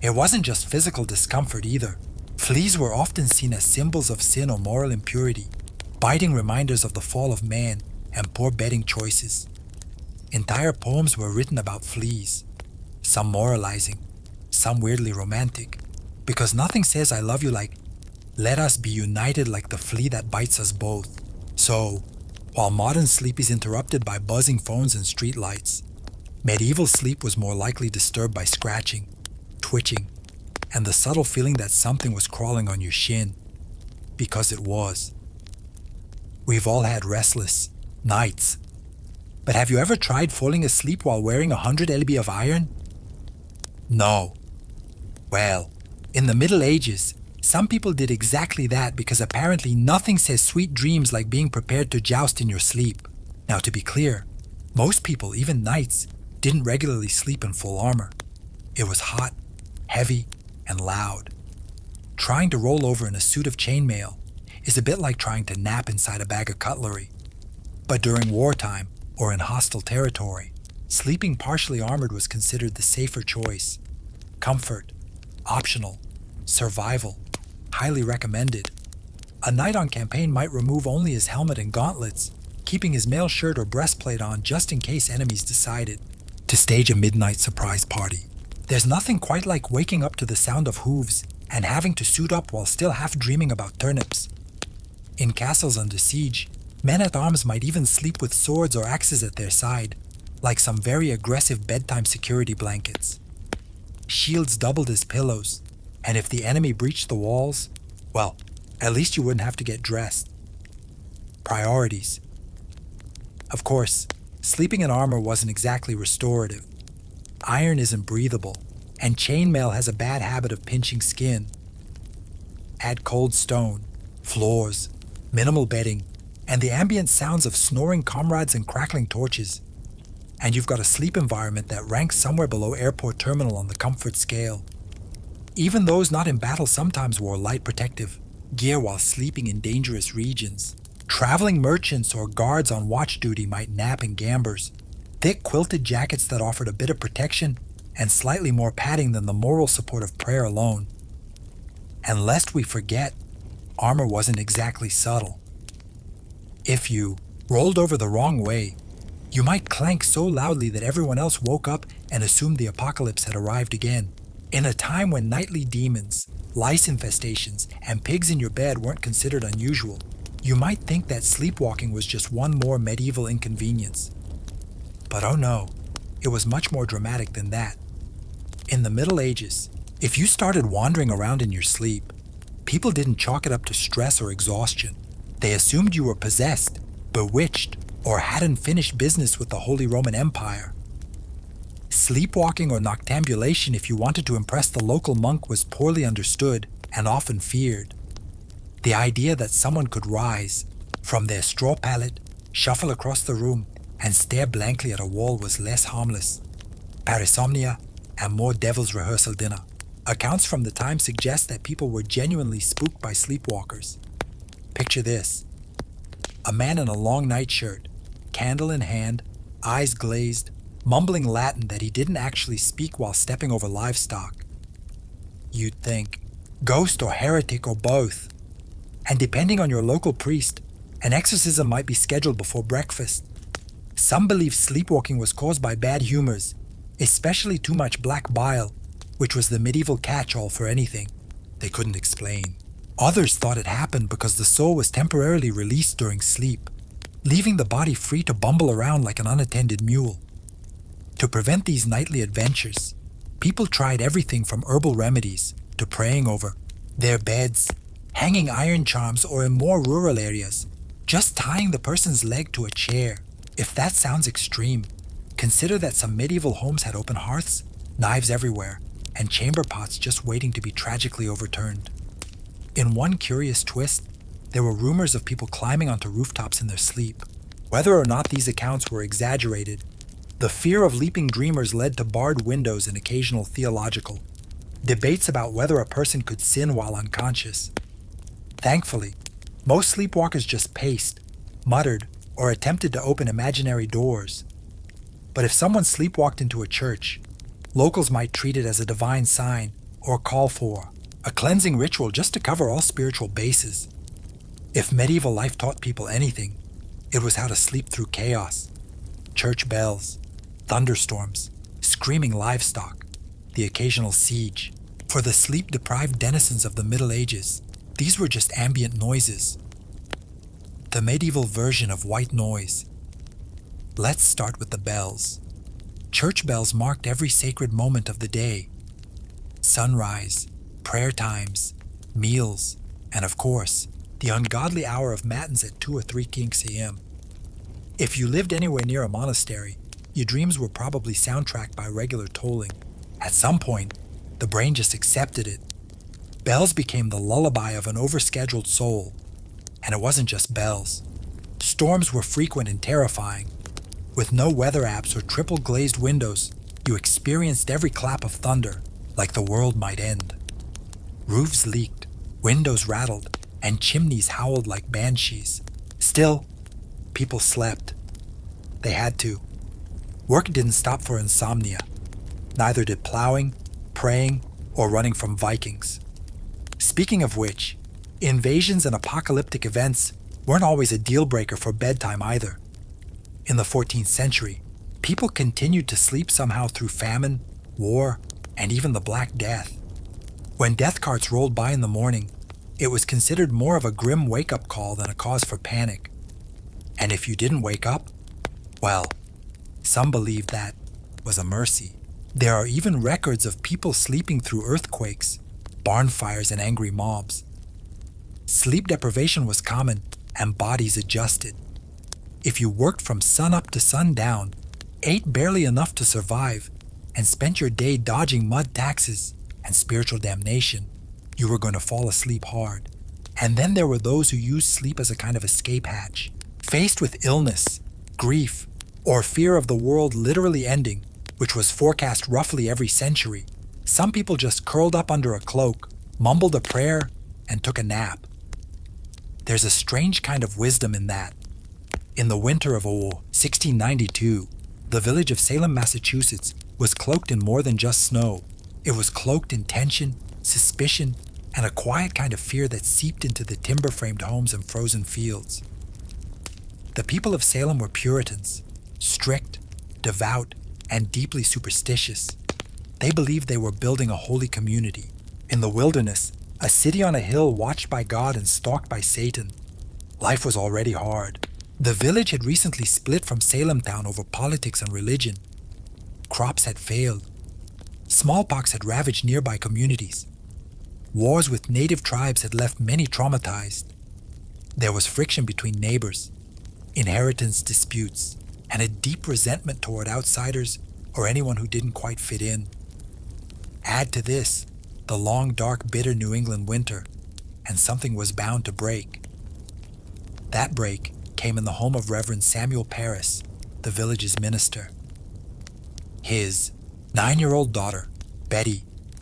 It wasn't just physical discomfort either. Fleas were often seen as symbols of sin or moral impurity, biting reminders of the fall of man and poor bedding choices. Entire poems were written about fleas, some moralizing, some weirdly romantic, because nothing says I love you like, let us be united like the flea that bites us both. So, While modern sleep is interrupted by buzzing phones and streetlights, medieval sleep was more likely disturbed by scratching, twitching, and the subtle feeling that something was crawling on your shin. Because it was. We've all had restless nights. But have you ever tried falling asleep while wearing 100 lb of iron? No. Well, in the Middle Ages, some people did exactly that because apparently nothing says sweet dreams like being prepared to joust in your sleep. Now, to be clear, most people, even knights, didn't regularly sleep in full armor. It was hot, heavy, and loud. Trying to roll over in a suit of chainmail is a bit like trying to nap inside a bag of cutlery. But during wartime, or in hostile territory, sleeping partially armored was considered the safer choice. Comfort, optional, survival, highly recommended. A knight on campaign might remove only his helmet and gauntlets, keeping his mail shirt or breastplate on just in case enemies decided to stage a midnight surprise party. There's nothing quite like waking up to the sound of hooves and having to suit up while still half dreaming about turnips. In castles under siege, men-at-arms might even sleep with swords or axes at their side, like some very aggressive bedtime security blankets. Shields doubled as pillows, and if the enemy breached the walls, well, at least you wouldn't have to get dressed. Priorities. Of course, sleeping in armor wasn't exactly restorative. Iron isn't breathable, and chainmail has a bad habit of pinching skin. Add cold stone, floors, minimal bedding, and the ambient sounds of snoring comrades and crackling torches, and you've got a sleep environment that ranks somewhere below airport terminal on the comfort scale. Even those not in battle sometimes wore light protective gear while sleeping in dangerous regions. Traveling merchants or guards on watch duty might nap in gambers, thick quilted jackets that offered a bit of protection and slightly more padding than the moral support of prayer alone. And lest we forget, armor wasn't exactly subtle. If you rolled over the wrong way, you might clank so loudly that everyone else woke up and assumed the apocalypse had arrived again. In a time when nightly demons, lice infestations, and pigs in your bed weren't considered unusual, you might think that sleepwalking was just one more medieval inconvenience. But oh no, it was much more dramatic than that. In the Middle Ages, if you started wandering around in your sleep, people didn't chalk it up to stress or exhaustion. They assumed you were possessed, bewitched, or hadn't finished business with the Holy Roman Empire. Sleepwalking or noctambulation, if you wanted to impress the local monk, was poorly understood and often feared. The idea that someone could rise from their straw pallet, shuffle across the room, and stare blankly at a wall was less harmless. Parasomnia and more devil's rehearsal dinner. Accounts from the time suggest that people were genuinely spooked by sleepwalkers. Picture this. A man in a long nightshirt, candle in hand, eyes glazed, mumbling Latin that he didn't actually speak while stepping over livestock. You'd think, ghost or heretic or both. And depending on your local priest, an exorcism might be scheduled before breakfast. Some believe sleepwalking was caused by bad humors, especially too much black bile, which was the medieval catch-all for anything they couldn't explain. Others thought it happened because the soul was temporarily released during sleep, leaving the body free to bumble around like an unattended mule. To prevent these nightly adventures, people tried everything from herbal remedies to praying over their beds, hanging iron charms, or in more rural areas, just tying the person's leg to a chair. If that sounds extreme, consider that some medieval homes had open hearths, knives everywhere, and chamber pots just waiting to be tragically overturned. In one curious twist, there were rumors of people climbing onto rooftops in their sleep. Whether or not these accounts were exaggerated, the fear of leaping dreamers led to barred windows and occasional theological debates about whether a person could sin while unconscious. Thankfully, most sleepwalkers just paced, muttered, or attempted to open imaginary doors. But if someone sleepwalked into a church, locals might treat it as a divine sign or call for a cleansing ritual just to cover all spiritual bases. If medieval life taught people anything, it was how to sleep through chaos. Church bells, thunderstorms, screaming livestock, the occasional siege. For the sleep-deprived denizens of the Middle Ages, these were just ambient noises. the medieval version of white noise. Let's start with the bells. Church bells marked every sacred moment of the day. Sunrise, prayer times, meals, and of course, the ungodly hour of matins at 2 or 3 Kinks a.m. If you lived anywhere near a monastery, your dreams were probably soundtracked by regular tolling. At some point, the brain just accepted it. Bells became the lullaby of an overscheduled soul. And it wasn't just bells. Storms were frequent and terrifying. With no weather apps or triple glazed windows, you experienced every clap of thunder, like the world might end. Roofs leaked, windows rattled, and chimneys howled like banshees. Still, people slept. They had to. Work didn't stop for insomnia. Neither did plowing, praying, or running from Vikings. Speaking of which, invasions and apocalyptic events weren't always a deal-breaker for bedtime either. In the 14th century, people continued to sleep somehow through famine, war, and even the Black Death. When death carts rolled by in the morning, it was considered more of a grim wake-up call than a cause for panic. And if you didn't wake up, well, some believed that was a mercy. There are even records of people sleeping through earthquakes, barn fires, and angry mobs. Sleep deprivation was common, and bodies adjusted. If you worked from sunup to sundown, ate barely enough to survive, and spent your day dodging mud taxes and spiritual damnation, you were going to fall asleep hard. And then there were those who used sleep as a kind of escape hatch. Faced with illness, grief, or fear of the world literally ending, which was forecast roughly every century, some people just curled up under a cloak, mumbled a prayer, and took a nap. There's a strange kind of wisdom in that. In the winter of 1692, the village of Salem, Massachusetts was cloaked in more than just snow. It was cloaked in tension, suspicion, and a quiet kind of fear that seeped into the timber-framed homes and frozen fields. The people of Salem were Puritans, strict, devout, and deeply superstitious. They believed they were building a holy community. In the wilderness, a city on a hill watched by God and stalked by Satan. Life was already hard. The village had recently split from Salem town over politics and religion. Crops had failed. Smallpox had ravaged nearby communities. Wars with native tribes had left many traumatized. There was friction between neighbors, inheritance disputes, and a deep resentment toward outsiders or anyone who didn't quite fit in. Add to this the long, dark, bitter New England winter, and something was bound to break. That break came in the home of Reverend Samuel Parris, the village's minister. His 9-year-old daughter, Betty,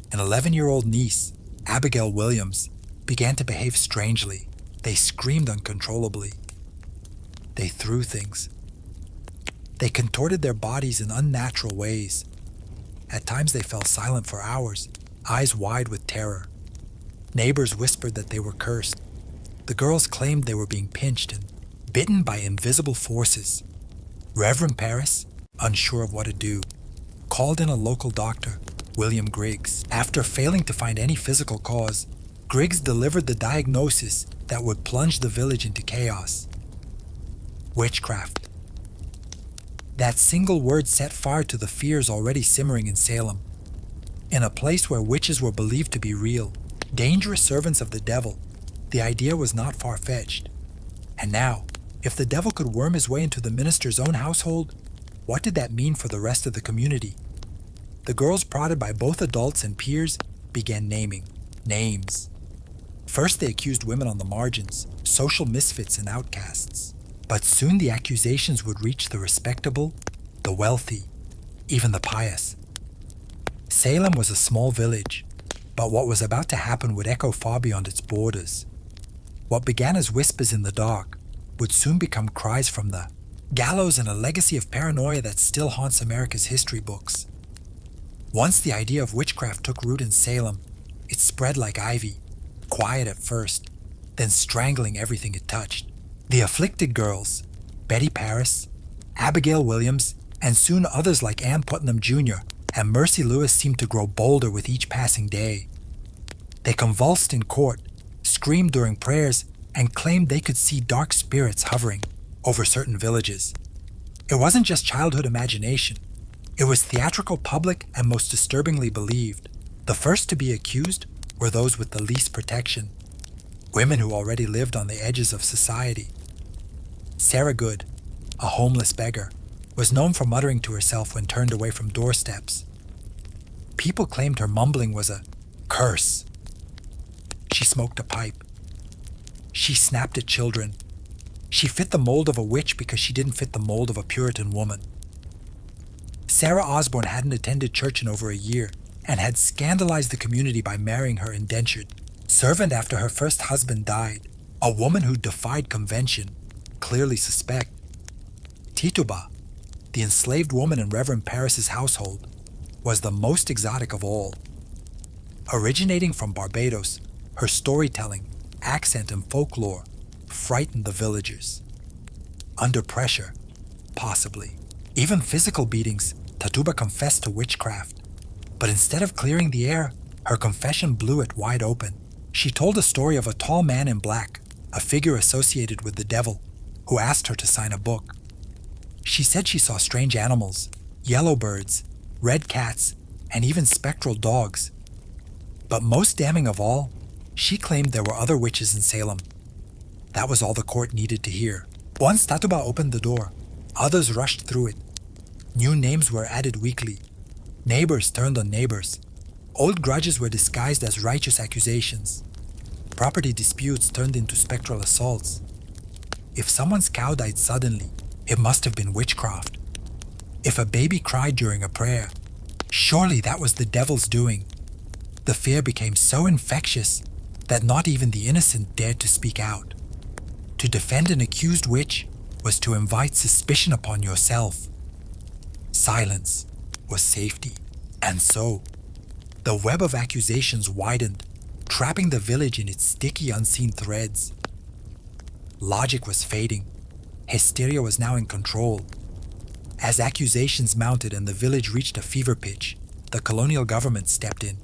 and 11-year-old niece, Abigail Williams, began to behave strangely. They screamed uncontrollably. They threw things. They contorted their bodies in unnatural ways. At times they fell silent for hours, eyes wide with terror. Neighbors whispered that they were cursed. The girls claimed they were being pinched and bitten by invisible forces. Reverend Parris, unsure of what to do, called in a local doctor, William Griggs. After failing to find any physical cause, Griggs delivered the diagnosis that would plunge the village into chaos. Witchcraft. That single word set fire to the fears already simmering in Salem. In a place where witches were believed to be real, dangerous servants of the devil, the idea was not far-fetched. And now, if the devil could worm his way into the minister's own household, what did that mean for the rest of the community? The girls, prodded by both adults and peers, began naming names. First they accused women on the margins, social misfits and outcasts. But soon the accusations would reach the respectable, the wealthy, even the pious. Salem was a small village, but what was about to happen would echo far beyond its borders. What began as whispers in the dark would soon become cries from the gallows, and a legacy of paranoia that still haunts America's history books. Once the idea of witchcraft took root in Salem, it spread like ivy, quiet at first, then strangling everything it touched. The afflicted girls, Betty Parris, Abigail Williams, and soon others like Ann Putnam Jr. and Mercy Lewis seemed to grow bolder with each passing day. They convulsed in court, screamed during prayers, and claimed they could see dark spirits hovering over certain villages. It wasn't just childhood imagination. It was theatrical, public, and most disturbingly believed. The first to be accused were those with the least protection, women who already lived on the edges of society. Sarah Good, a homeless beggar, was known for muttering to herself when turned away from doorsteps. People claimed her mumbling was a curse. She smoked a pipe. She snapped at children. She fit the mold of a witch because she didn't fit the mold of a Puritan woman. Sarah Osborne hadn't attended church in over a year and had scandalized the community by marrying her indentured servant after her first husband died, a woman who defied convention, clearly suspect. Tituba, the enslaved woman in Reverend Paris's household, was the most exotic of all. Originating from Barbados, her storytelling, accent, and folklore frightened the villagers. Under pressure, possibly, even physical beatings, Tituba confessed to witchcraft. But instead of clearing the air, her confession blew it wide open. She told a story of a tall man in black, a figure associated with the devil, who asked her to sign a book. She said she saw strange animals, yellow birds, red cats, and even spectral dogs. But most damning of all, she claimed there were other witches in Salem. That was all the court needed to hear. Once Tatuba opened the door, others rushed through it. New names were added weekly. Neighbors turned on neighbors. Old grudges were disguised as righteous accusations. Property disputes turned into spectral assaults. If someone's cow died suddenly, it must have been witchcraft. If a baby cried during a prayer, surely that was the devil's doing. The fear became so infectious that not even the innocent dared to speak out. To defend an accused witch was to invite suspicion upon yourself. Silence was safety. And so, the web of accusations widened, trapping the village in its sticky, unseen threads. Logic was fading. Hysteria was now in control. As accusations mounted and the village reached a fever pitch, the colonial government stepped in.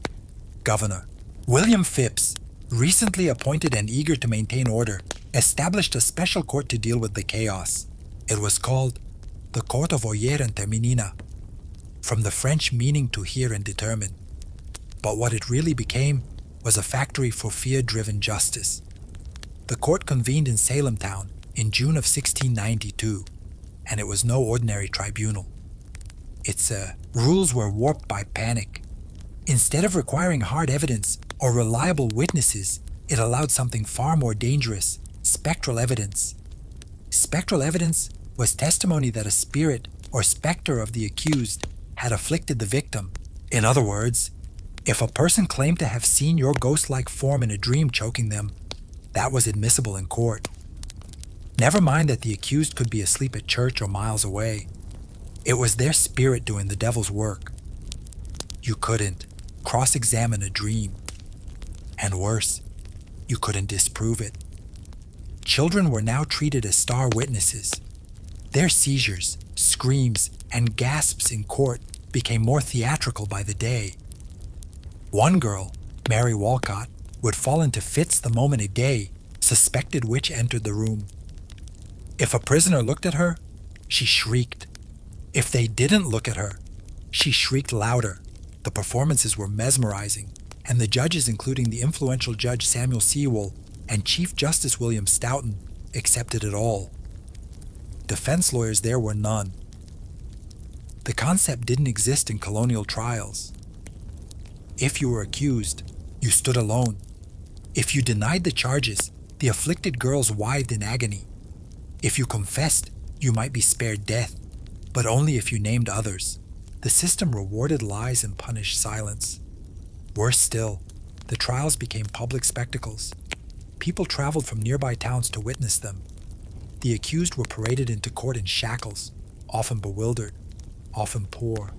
Governor William Phipps, recently appointed and eager to maintain order, established a special court to deal with the chaos. It was called the Court of Oyer and Terminina, from the French meaning to hear and determine. But what it really became was a factory for fear-driven justice. The court convened in Salem town in June of 1692, and it was no ordinary tribunal. Its rules were warped by panic. Instead of requiring hard evidence or reliable witnesses, it allowed something far more dangerous: spectral evidence. Spectral evidence was testimony that a spirit or specter of the accused had afflicted the victim. In other words, if a person claimed to have seen your ghost-like form in a dream choking them, that was admissible in court. Never mind that the accused could be asleep at church or miles away. It was their spirit doing the devil's work. You couldn't cross-examine a dream. And worse, you couldn't disprove it. Children were now treated as star witnesses. Their seizures, screams, and gasps in court became more theatrical by the day. One girl, Mary Walcott, would fall into fits the moment a gay, suspected witch entered the room. If a prisoner looked at her, she shrieked. If they didn't look at her, she shrieked louder. The performances were mesmerizing, and the judges, including the influential Judge Samuel Sewell and Chief Justice William Stoughton, accepted it all. Defense lawyers there were none. The concept didn't exist in colonial trials. If you were accused, you stood alone. If you denied the charges, the afflicted girls writhed in agony. If you confessed, you might be spared death, but only if you named others. The system rewarded lies and punished silence. Worse still, the trials became public spectacles. People traveled from nearby towns to witness them. The accused were paraded into court in shackles, often bewildered, often poor,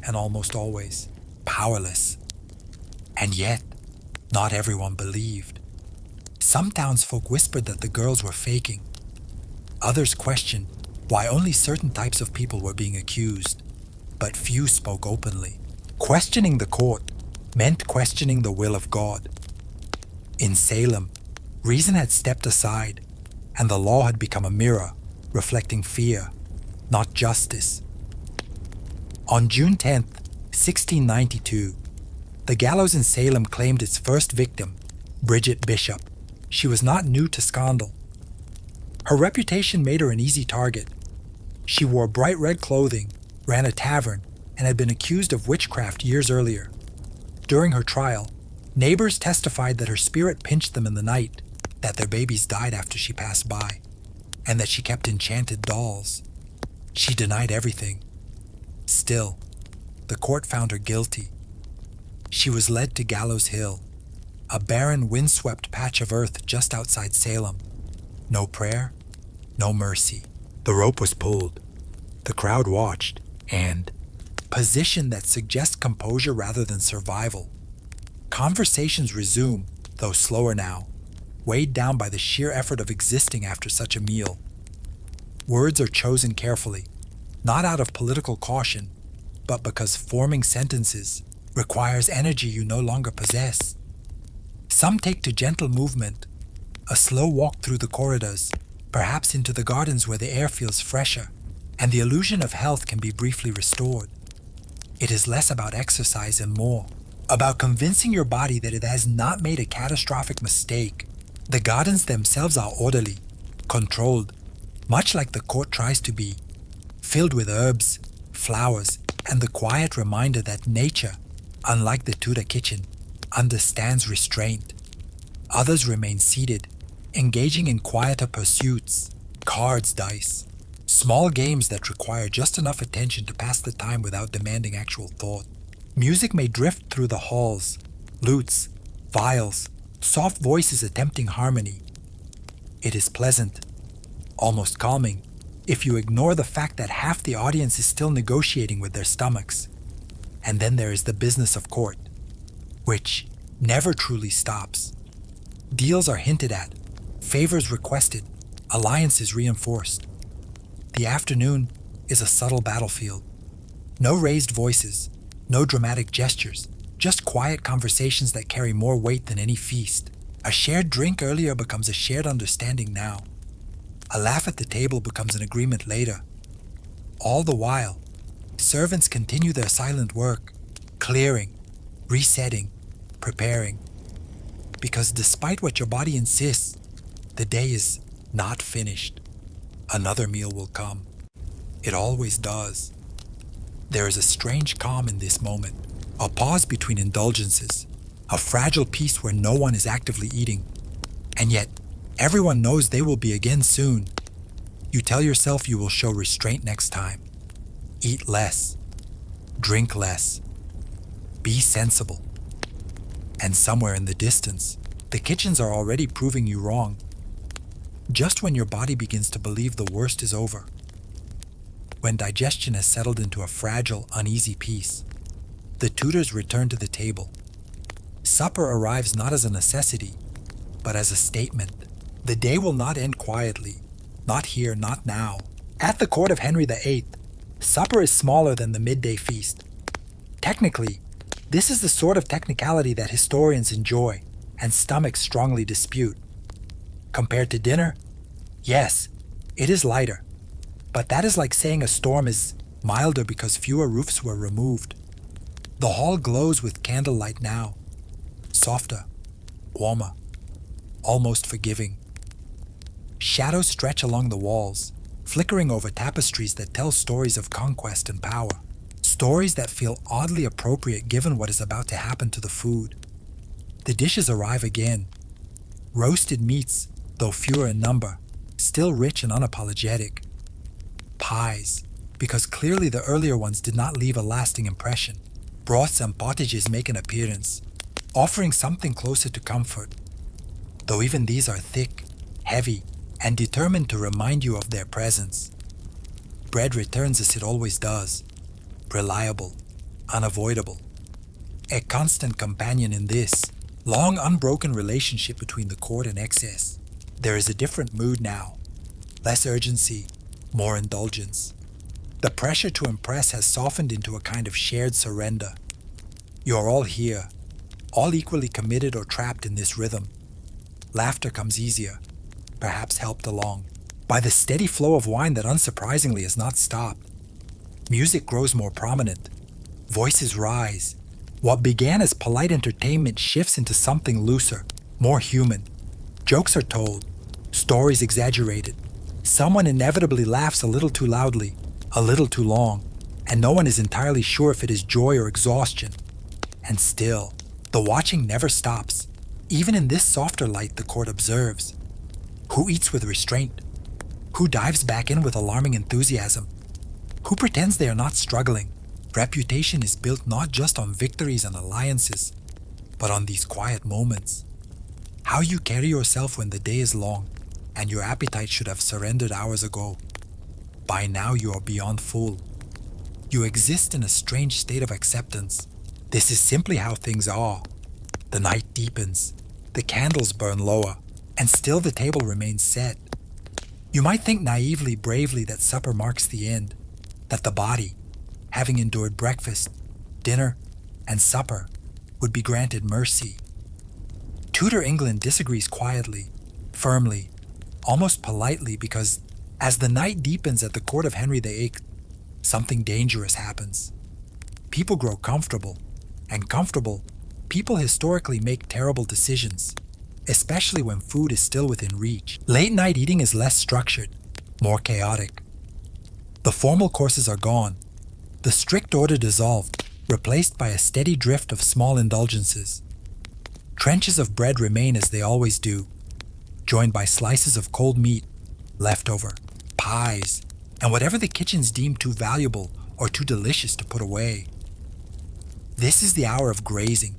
and almost always powerless. And yet, not everyone believed. Some townsfolk whispered that the girls were faking. Others questioned why only certain types of people were being accused, but few spoke openly. Questioning the court meant questioning the will of God. In Salem, Reason had stepped aside, and the law had become a mirror, reflecting fear, not justice. On June 10th, 1692, the gallows in Salem claimed its first victim, Bridget Bishop. She was not new to scandal. Her reputation made her an easy target. She wore bright red clothing, ran a tavern, and had been accused of witchcraft years earlier. During her trial, neighbors testified that her spirit pinched them in the night, that their babies died after she passed by, and that she kept enchanted dolls. She denied everything. Still, the court found her guilty. She was led to Gallows Hill, a barren, windswept patch of earth just outside Salem. No prayer, no mercy. The rope was pulled. The crowd watched, and position that suggests composure rather than survival. Conversations resume, though slower now, weighed down by the sheer effort of existing after such a meal. Words are chosen carefully, not out of political caution, but because forming sentences requires energy you no longer possess. Some take to gentle movement, a slow walk through the corridors, perhaps into the gardens where the air feels fresher, and the illusion of health can be briefly restored. It is less about exercise and more about convincing your body that it has not made a catastrophic mistake. The gardens themselves are orderly, controlled, much like the court tries to be, filled with herbs, flowers, and the quiet reminder that nature, unlike the Tudor kitchen, understands restraint. Others remain seated, engaging in quieter pursuits, cards, dice, small games that require just enough attention to pass the time without demanding actual thought. Music may drift through the halls, lutes, viols, soft voices attempting harmony. It is pleasant, almost calming, if you ignore the fact that half the audience is still negotiating with their stomachs. And then there is the business of court, which never truly stops. Deals are hinted at, favors requested, alliances reinforced. The afternoon is a subtle battlefield. No raised voices, no dramatic gestures, just quiet conversations that carry more weight than any feast. A shared drink earlier becomes a shared understanding now. A laugh at the table becomes an agreement later. All the while, servants continue their silent work, clearing, resetting, preparing. Because despite what your body insists, the day is not finished. Another meal will come. It always does. There is a strange calm in this moment, a pause between indulgences, a fragile peace where no one is actively eating. And yet, everyone knows they will be again soon. You tell yourself you will show restraint next time. Eat less. Drink less. Be sensible. And somewhere in the distance, the kitchens are already proving you wrong. Just when your body begins to believe the worst is over. When digestion has settled into a fragile, uneasy peace, the Tudors return to the table. Supper arrives not as a necessity, but as a statement. The day will not end quietly. Not here, not now. At the court of Henry VIII, supper is smaller than the midday feast. Technically, this is the sort of technicality that historians enjoy and stomachs strongly dispute. Compared to dinner, yes, it is lighter. But that is like saying a storm is milder because fewer roofs were removed. The hall glows with candlelight now, softer, warmer, almost forgiving. Shadows stretch along the walls, flickering over tapestries that tell stories of conquest and power. Stories that feel oddly appropriate given what is about to happen to the food. The dishes arrive again. Roasted meats, though fewer in number, still rich and unapologetic. Pies, because clearly the earlier ones did not leave a lasting impression. Broths and pottages make an appearance, offering something closer to comfort. Though even these are thick, heavy, and determined to remind you of their presence. Bread returns as it always does, reliable, unavoidable. A constant companion in this long unbroken relationship between the court and excess. There is a different mood now, less urgency, more indulgence. The pressure to impress has softened into a kind of shared surrender. You are all here, all equally committed or trapped in this rhythm. Laughter comes easier, perhaps helped along by the steady flow of wine that unsurprisingly has not stopped. Music grows more prominent. Voices rise. What began as polite entertainment shifts into something looser, more human. Jokes are told, stories exaggerated. Someone inevitably laughs a little too loudly, a little too long, and no one is entirely sure if it is joy or exhaustion. And still, the watching never stops. Even in this softer light, the court observes. Who eats with restraint? Who dives back in with alarming enthusiasm? Who pretends they are not struggling? Reputation is built not just on victories and alliances, but on these quiet moments. How you carry yourself when the day is long and your appetite should have surrendered hours ago. By now you are beyond full. You exist in a strange state of acceptance. This is simply how things are. The night deepens, the candles burn lower, and still the table remains set. You might think naively, bravely that supper marks the end, that the body, having endured breakfast, dinner, and supper, would be granted mercy. Tudor England disagrees quietly, firmly, almost politely, because as the night deepens at the court of Henry VIII, something dangerous happens. People grow comfortable, and comfortable, people historically make terrible decisions, especially when food is still within reach. Late night eating is less structured, more chaotic. The formal courses are gone, the strict order dissolved, replaced by a steady drift of small indulgences. Trenches of bread remain as they always do, joined by slices of cold meat, leftover, pies, and whatever the kitchens deem too valuable or too delicious to put away. This is the hour of grazing.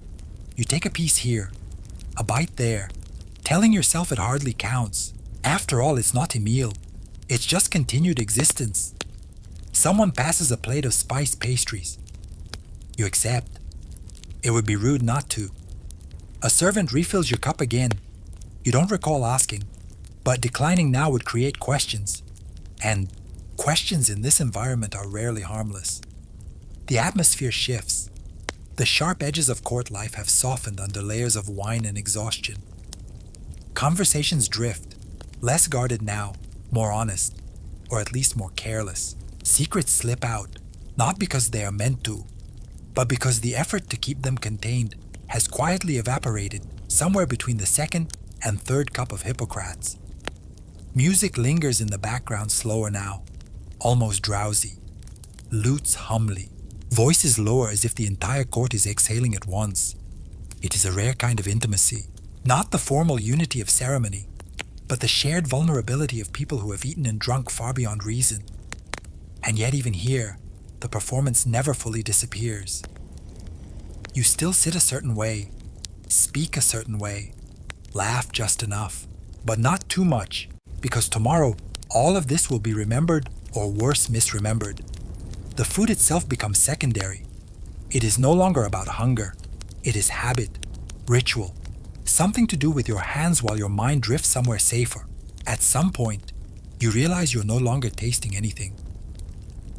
You take a piece here, a bite there, telling yourself it hardly counts. After all, it's not a meal. It's just continued existence. Someone passes a plate of spiced pastries. You accept. It would be rude not to. A servant refills your cup again. You don't recall asking, but declining now would create questions. And questions in this environment are rarely harmless. The atmosphere shifts. The sharp edges of court life have softened under layers of wine and exhaustion. Conversations drift, less guarded now, more honest, or at least more careless. Secrets slip out, not because they are meant to, but because the effort to keep them contained has quietly evaporated somewhere between the second and third cup of Hippocrates. Music lingers in the background slower now, almost drowsy. Lutes humbly, voices lower as if the entire court is exhaling at once. It is a rare kind of intimacy, not the formal unity of ceremony, but the shared vulnerability of people who have eaten and drunk far beyond reason. And yet even here, the performance never fully disappears. You still sit a certain way, speak a certain way, laugh just enough, but not too much, because tomorrow all of this will be remembered or worse, misremembered. The food itself becomes secondary. It is no longer about hunger. It is habit, ritual, something to do with your hands while your mind drifts somewhere safer. At some point, you realize you're no longer tasting anything.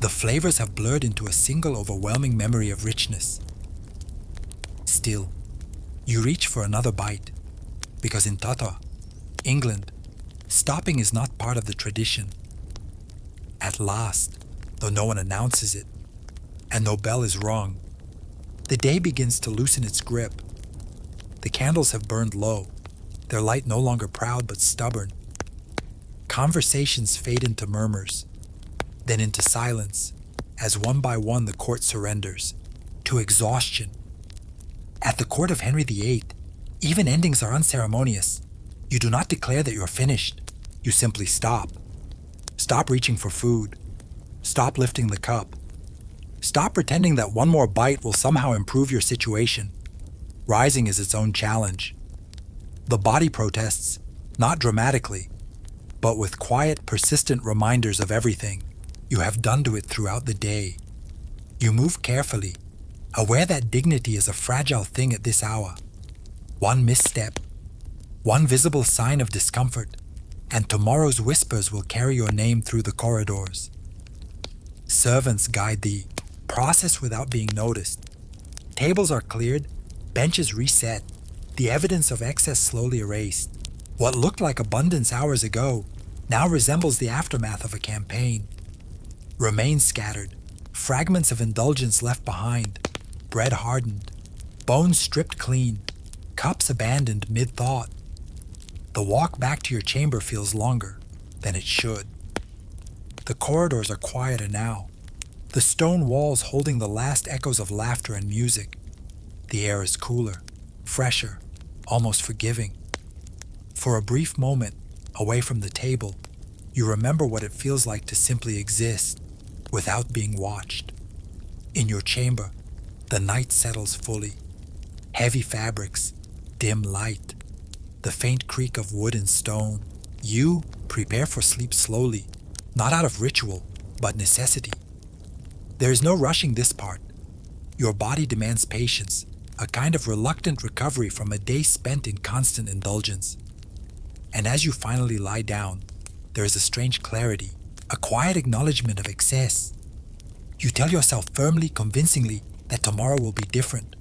The flavors have blurred into a single overwhelming memory of richness. Still, you reach for another bite, because in Tata, England, stopping is not part of the tradition. At last, though no one announces it, and no bell is rung, the day begins to loosen its grip. The candles have burned low, their light no longer proud but stubborn. Conversations fade into murmurs, then into silence, as one by one the court surrenders, to exhaustion. At the court of Henry VIII, even endings are unceremonious. You do not declare that you're finished. You simply stop. Stop reaching for food. Stop lifting the cup. Stop pretending that one more bite will somehow improve your situation. Rising is its own challenge. The body protests, not dramatically, but with quiet, persistent reminders of everything you have done to it throughout the day. You move carefully, aware that dignity is a fragile thing at this hour. One misstep, one visible sign of discomfort, and tomorrow's whispers will carry your name through the corridors. Servants guide the process without being noticed. Tables are cleared, benches reset, the evidence of excess slowly erased. What looked like abundance hours ago now resembles the aftermath of a campaign. Remains scattered, fragments of indulgence left behind, bread hardened, bones stripped clean, cups abandoned mid-thought. The walk back to your chamber feels longer than it should. The corridors are quieter now, the stone walls holding the last echoes of laughter and music. The air is cooler, fresher, almost forgiving. For a brief moment, away from the table, you remember what it feels like to simply exist without being watched. In your chamber, the night settles fully. Heavy fabrics, dim light, the faint creak of wood and stone. You prepare for sleep slowly, not out of ritual, but necessity. There is no rushing this part. Your body demands patience, a kind of reluctant recovery from a day spent in constant indulgence. And as you finally lie down, there is a strange clarity, a quiet acknowledgement of excess. You tell yourself firmly, convincingly, that tomorrow will be different.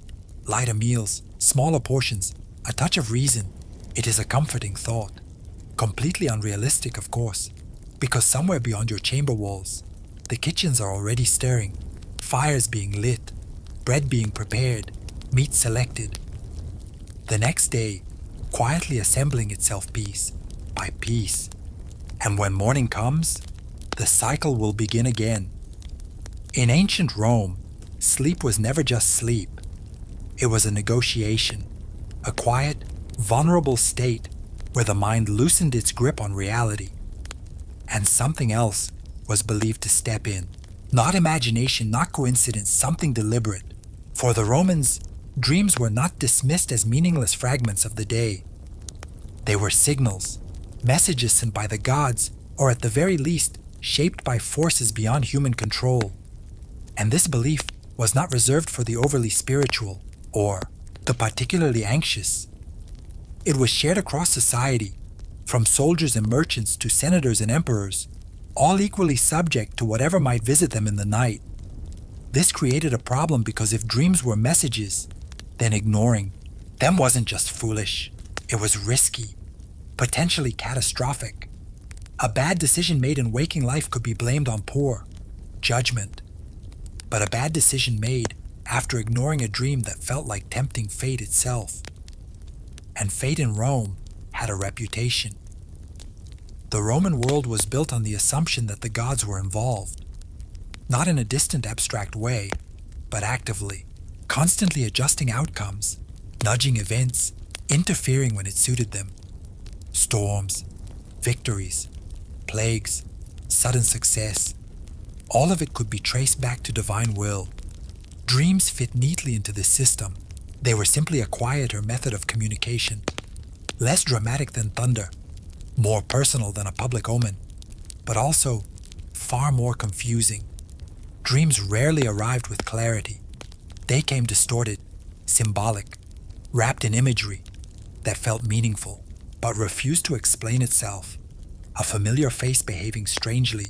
Lighter meals, smaller portions, a touch of reason. It is a comforting thought. Completely unrealistic, of course, because somewhere beyond your chamber walls, the kitchens are already stirring, fires being lit, bread being prepared, meat selected. The next day, quietly assembling itself piece by piece. And when morning comes, the cycle will begin again. In ancient Rome, sleep was never just sleep. It was a negotiation, a quiet, vulnerable state where the mind loosened its grip on reality. And something else was believed to step in. Not imagination, not coincidence, something deliberate. For the Romans, dreams were not dismissed as meaningless fragments of the day. They were signals, messages sent by the gods, or at the very least, shaped by forces beyond human control. And this belief was not reserved for the overly spiritual or the particularly anxious. It was shared across society, from soldiers and merchants to senators and emperors, all equally subject to whatever might visit them in the night. This created a problem because if dreams were messages, then ignoring them wasn't just foolish, it was risky, potentially catastrophic. A bad decision made in waking life could be blamed on poor judgment. But a bad decision made after ignoring a dream that felt like tempting fate itself. And fate in Rome had a reputation. The Roman world was built on the assumption that the gods were involved, not in a distant abstract way, but actively, constantly adjusting outcomes, nudging events, interfering when it suited them. Storms, victories, plagues, sudden success, all of it could be traced back to divine will. Dreams fit neatly into this system. They were simply a quieter method of communication, less dramatic than thunder, more personal than a public omen, but also far more confusing. Dreams rarely arrived with clarity. They came distorted, symbolic, wrapped in imagery that felt meaningful, but refused to explain itself. A familiar face behaving strangely,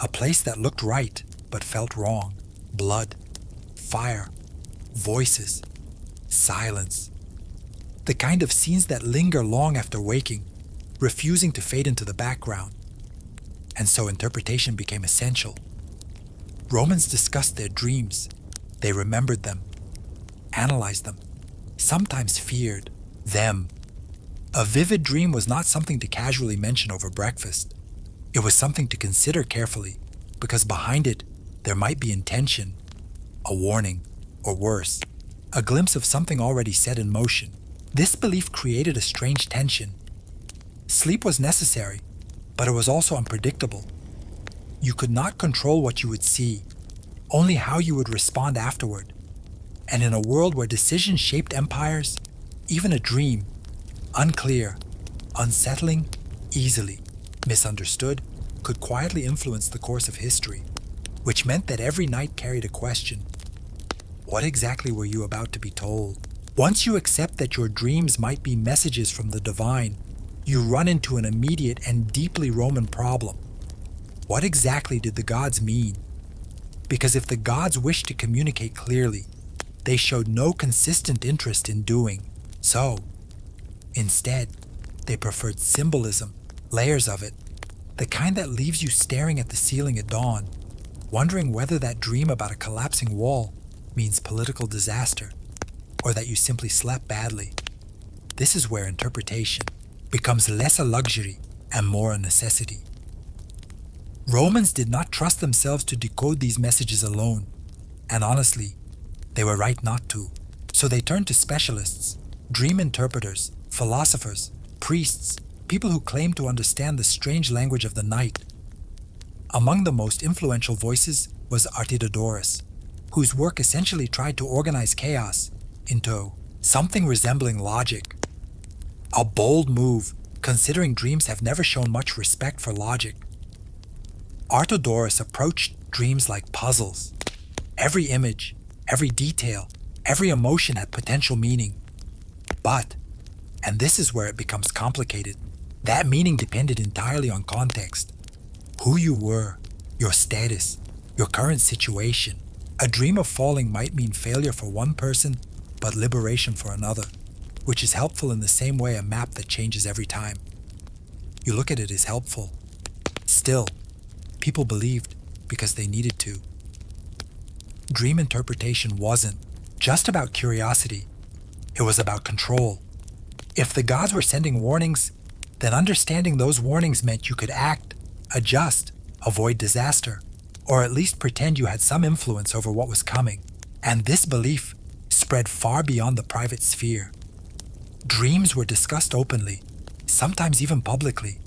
a place that looked right but felt wrong, blood, fire, voices, silence. The kind of scenes that linger long after waking, refusing to fade into the background. And so interpretation became essential. Romans discussed their dreams. They remembered them, analyzed them, sometimes feared them. A vivid dream was not something to casually mention over breakfast. It was something to consider carefully, because behind it, there might be intention, a warning, or worse, a glimpse of something already set in motion. This belief created a strange tension. Sleep was necessary, but it was also unpredictable. You could not control what you would see, only how you would respond afterward. And in a world where decisions shaped empires, even a dream, unclear, unsettling, easily misunderstood, could quietly influence the course of history, which meant that every night carried a question. What exactly were you about to be told? Once you accept that your dreams might be messages from the divine, you run into an immediate and deeply Roman problem. What exactly did the gods mean? Because if the gods wished to communicate clearly, they showed no consistent interest in doing so. Instead, They preferred symbolism, layers of it, the kind that leaves you staring at the ceiling at dawn, wondering whether that dream about a collapsing wall means political disaster, or that you simply slept badly. This is where interpretation becomes less a luxury and more a necessity. Romans did not trust themselves to decode these messages alone, and honestly, they were right not to. So they turned to specialists, dream interpreters, philosophers, priests, people who claimed to understand the strange language of the night. Among the most influential voices was Artidodorus, whose work essentially tried to organize chaos into something resembling logic. A bold move, considering dreams have never shown much respect for logic. Artidodorus approached dreams like puzzles. Every image, every detail, every emotion had potential meaning. But, and this is where it becomes complicated, that meaning depended entirely on context. Who you were, your status, your current situation. A dream of falling might mean failure for one person, but liberation for another, which is helpful in the same way a map that changes every time. You look at it as helpful. Still, people believed because they needed to. Dream interpretation wasn't just about curiosity. It was about control. If the gods were sending warnings, then understanding those warnings meant you could act, adjust, avoid disaster, or at least pretend you had some influence over what was coming. And this belief spread far beyond the private sphere. Dreams were discussed openly, sometimes even publicly.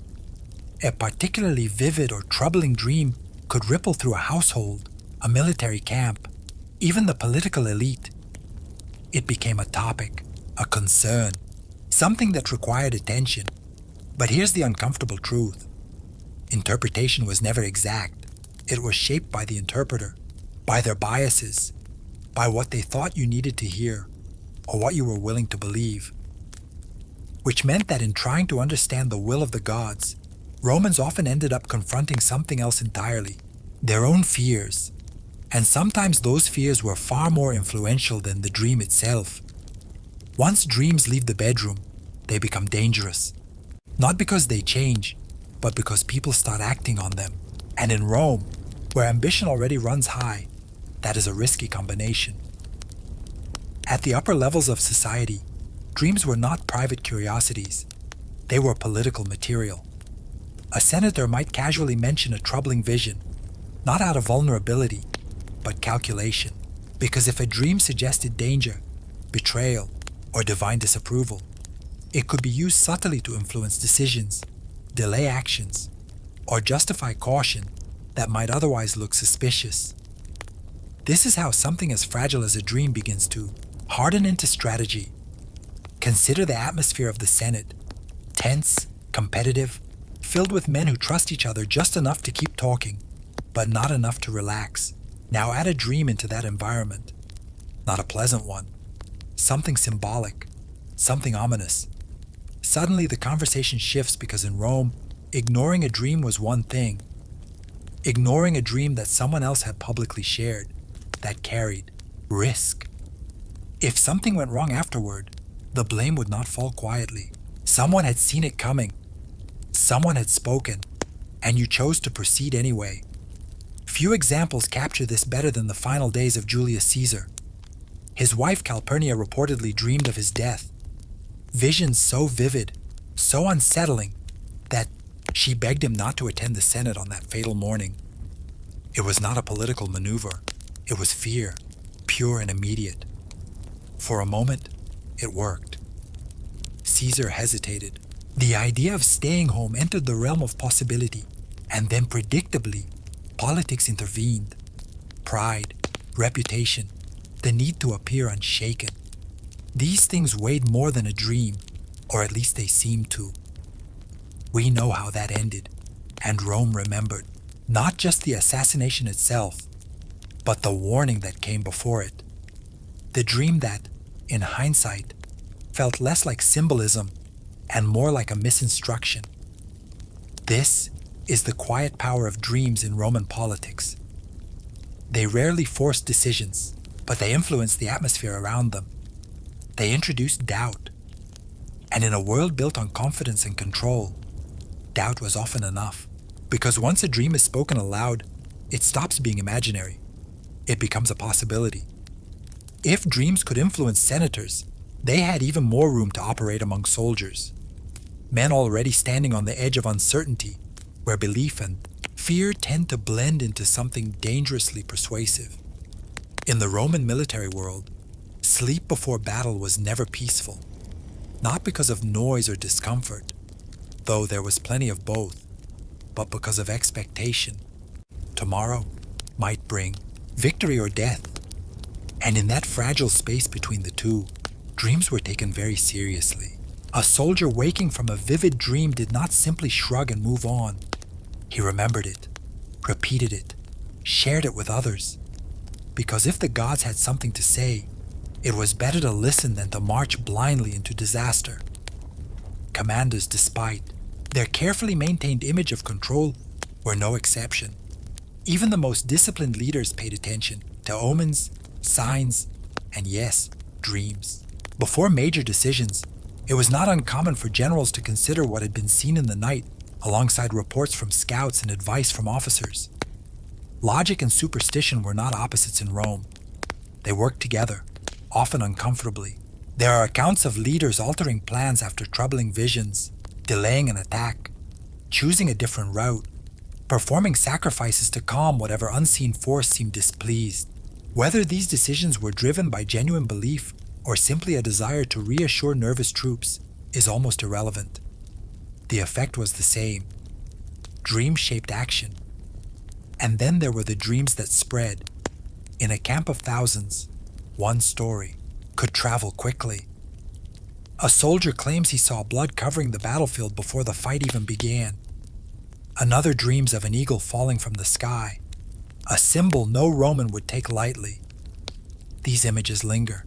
A particularly vivid or troubling dream could ripple through a household, a military camp, even the political elite. It became a topic, a concern, something that required attention. But here's the uncomfortable truth. Interpretation was never exact. It was shaped by the interpreter, by their biases, by what they thought you needed to hear, or what you were willing to believe. Which meant that in trying to understand the will of the gods, Romans often ended up confronting something else entirely, their own fears. And sometimes those fears were far more influential than the dream itself. Once dreams leave the bedroom, they become dangerous. Not because they change, but because people start acting on them. And in Rome, where ambition already runs high, that is a risky combination. At the upper levels of society, dreams were not private curiosities. They were political material. A senator might casually mention a troubling vision, not out of vulnerability, but calculation. Because if a dream suggested danger, betrayal, or divine disapproval, it could be used subtly to influence decisions, delay actions, or justify caution that might otherwise look suspicious. This is how something as fragile as a dream begins to harden into strategy. Consider the atmosphere of the Senate, tense, competitive, filled with men who trust each other just enough to keep talking, but not enough to relax. Now add a dream into that environment. Not a pleasant one. Something symbolic. Something ominous. Suddenly the conversation shifts because in Rome, ignoring a dream was one thing. Ignoring a dream that someone else had publicly shared, that carried risk. If something went wrong afterward, the blame would not fall quietly. Someone had seen it coming. Someone had spoken, and you chose to proceed anyway. Few examples capture this better than the final days of Julius Caesar. His wife Calpurnia reportedly dreamed of his death. Visions so vivid, so unsettling, that she begged him not to attend the Senate on that fatal morning. It was not a political maneuver. It was fear, pure and immediate. For a moment, it worked. Caesar hesitated. The idea of staying home entered the realm of possibility, and then predictably, politics intervened. Pride, reputation, the need to appear unshaken. These things weighed more than a dream, or at least they seemed to. We know how that ended, and Rome remembered, not just the assassination itself, but the warning that came before it. The dream that, in hindsight, felt less like symbolism and more like a misinstruction. This is the quiet power of dreams in Roman politics. They rarely forced decisions, but they influenced the atmosphere around them. They introduced doubt. And in a world built on confidence and control, doubt was often enough. Because once a dream is spoken aloud, it stops being imaginary. It becomes a possibility. If dreams could influence senators, they had even more room to operate among soldiers. Men already standing on the edge of uncertainty, where belief and fear tend to blend into something dangerously persuasive. In the Roman military world, sleep before battle was never peaceful. Not because of noise or discomfort, though there was plenty of both, but because of expectation. Tomorrow might bring victory or death. And in that fragile space between the two, dreams were taken very seriously. A soldier waking from a vivid dream did not simply shrug and move on. He remembered it, repeated it, shared it with others. Because if the gods had something to say, it was better to listen than to march blindly into disaster. Commanders, despite their carefully maintained image of control, were no exception. Even the most disciplined leaders paid attention to omens, signs, and yes, dreams. Before major decisions, it was not uncommon for generals to consider what had been seen in the night alongside reports from scouts and advice from officers. Logic and superstition were not opposites in Rome. They worked together, often uncomfortably. There are accounts of leaders altering plans after troubling visions, delaying an attack, choosing a different route, performing sacrifices to calm whatever unseen force seemed displeased. Whether these decisions were driven by genuine belief or simply a desire to reassure nervous troops is almost irrelevant. The effect was the same. Dreams shaped action. And then there were the dreams that spread. In a camp of thousands, one story could travel quickly. A soldier claims he saw blood covering the battlefield before the fight even began. Another dreams of an eagle falling from the sky, a symbol no Roman would take lightly. These images linger.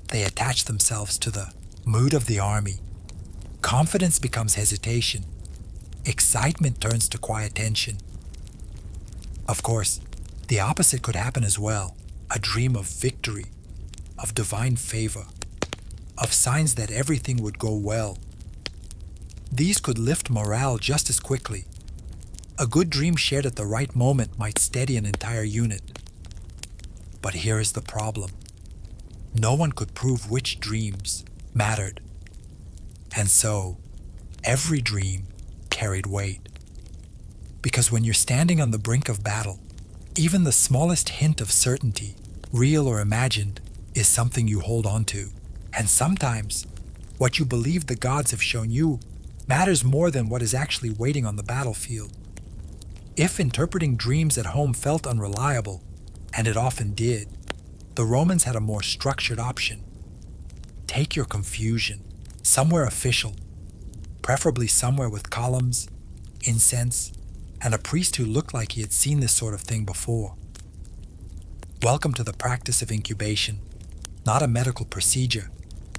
They attach themselves to the mood of the army. Confidence becomes hesitation. Excitement turns to quiet tension. Of course, the opposite could happen as well. A dream of victory, of divine favor, of signs that everything would go well. These could lift morale just as quickly. A good dream shared at the right moment might steady an entire unit. But here is the problem. No one could prove which dreams mattered. And so, every dream carried weight. Because when you're standing on the brink of battle, even the smallest hint of certainty, real or imagined, is something you hold on to. And sometimes, what you believe the gods have shown you matters more than what is actually waiting on the battlefield. If interpreting dreams at home felt unreliable, and it often did, the Romans had a more structured option. Take your confusion somewhere official, preferably somewhere with columns, incense, and a priest who looked like he had seen this sort of thing before. Welcome to the practice of incubation, not a medical procedure,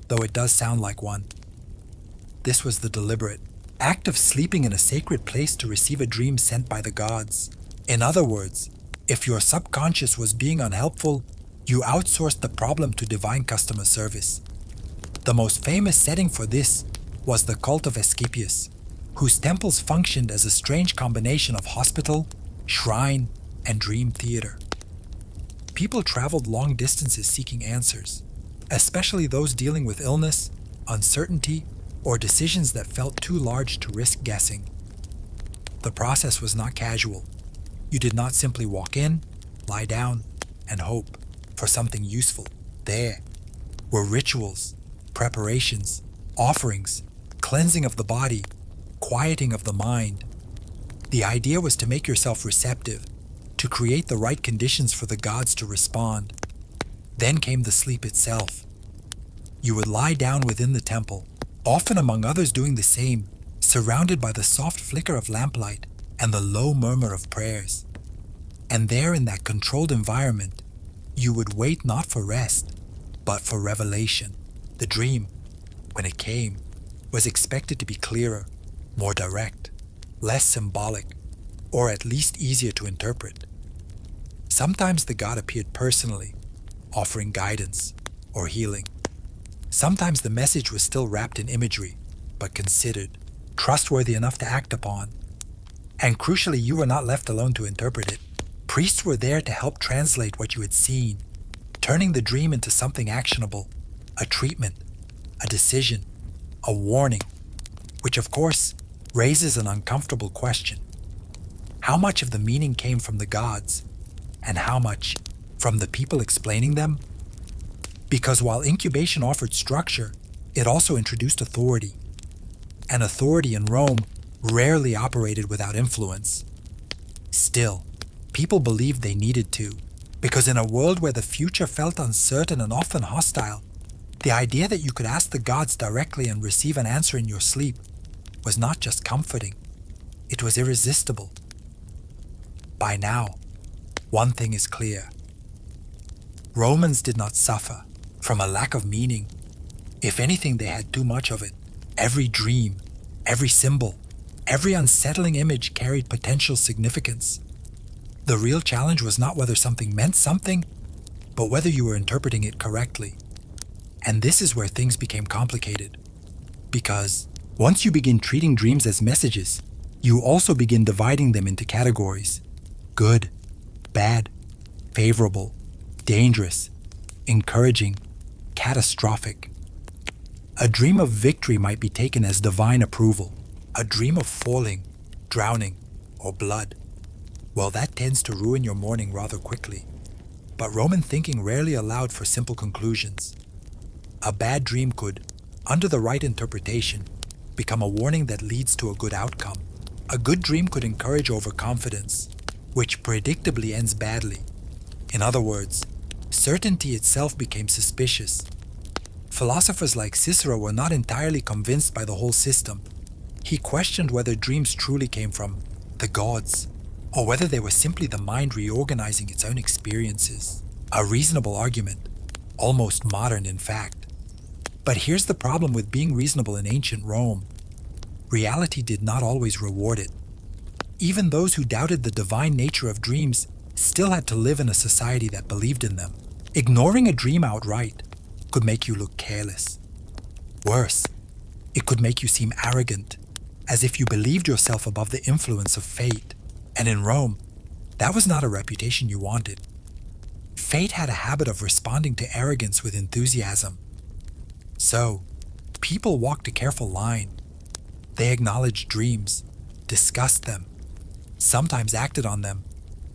though it does sound like one. This was the deliberate act of sleeping in a sacred place to receive a dream sent by the gods. In other words, if your subconscious was being unhelpful, you outsourced the problem to divine customer service. The most famous setting for this was the cult of Asclepius, whose temples functioned as a strange combination of hospital, shrine, and dream theater. People traveled long distances seeking answers, especially those dealing with illness, uncertainty, or decisions that felt too large to risk guessing. The process was not casual. You did not simply walk in, lie down, and hope for something useful. There were rituals, preparations, offerings, cleansing of the body, quieting of the mind. The idea was to make yourself receptive, to create the right conditions for the gods to respond. Then came the sleep itself. You would lie down within the temple, often among others doing the same, surrounded by the soft flicker of lamplight and the low murmur of prayers. And there in that controlled environment, you would wait not for rest, but for revelation. The dream, when it came, was expected to be clearer, more direct, less symbolic, or at least easier to interpret. Sometimes the god appeared personally, offering guidance or healing. Sometimes the message was still wrapped in imagery, but considered, trustworthy enough to act upon. And crucially, you were not left alone to interpret it. Priests were there to help translate what you had seen, turning the dream into something actionable, a treatment, a decision, a warning, which of course raises an uncomfortable question. How much of the meaning came from the gods, and how much from the people explaining them? Because while incubation offered structure, it also introduced authority. And authority in Rome rarely operated without influence. Still, people believed they needed to, because in a world where the future felt uncertain and often hostile, the idea that you could ask the gods directly and receive an answer in your sleep was not just comforting, it was irresistible. By now, one thing is clear. Romans did not suffer from a lack of meaning. If anything, they had too much of it. Every dream, every symbol, every unsettling image carried potential significance. The real challenge was not whether something meant something, but whether you were interpreting it correctly. And this is where things became complicated. Because once you begin treating dreams as messages, you also begin dividing them into categories: good, bad, favorable, dangerous, encouraging, catastrophic. A dream of victory might be taken as divine approval. A dream of falling, drowning, or blood, well, that tends to ruin your morning rather quickly. But Roman thinking rarely allowed for simple conclusions. A bad dream could, under the right interpretation, become a warning that leads to a good outcome. A good dream could encourage overconfidence, which predictably ends badly. In other words, certainty itself became suspicious. Philosophers like Cicero were not entirely convinced by the whole system. He questioned whether dreams truly came from the gods, or whether they were simply the mind reorganizing its own experiences. A reasonable argument, almost modern in fact. But here's the problem with being reasonable in ancient Rome. Reality did not always reward it. Even those who doubted the divine nature of dreams still had to live in a society that believed in them. Ignoring a dream outright could make you look careless. Worse, it could make you seem arrogant, as if you believed yourself above the influence of fate. And in Rome, that was not a reputation you wanted. Fate had a habit of responding to arrogance with enthusiasm. So, people walked a careful line. They acknowledged dreams, discussed them, sometimes acted on them,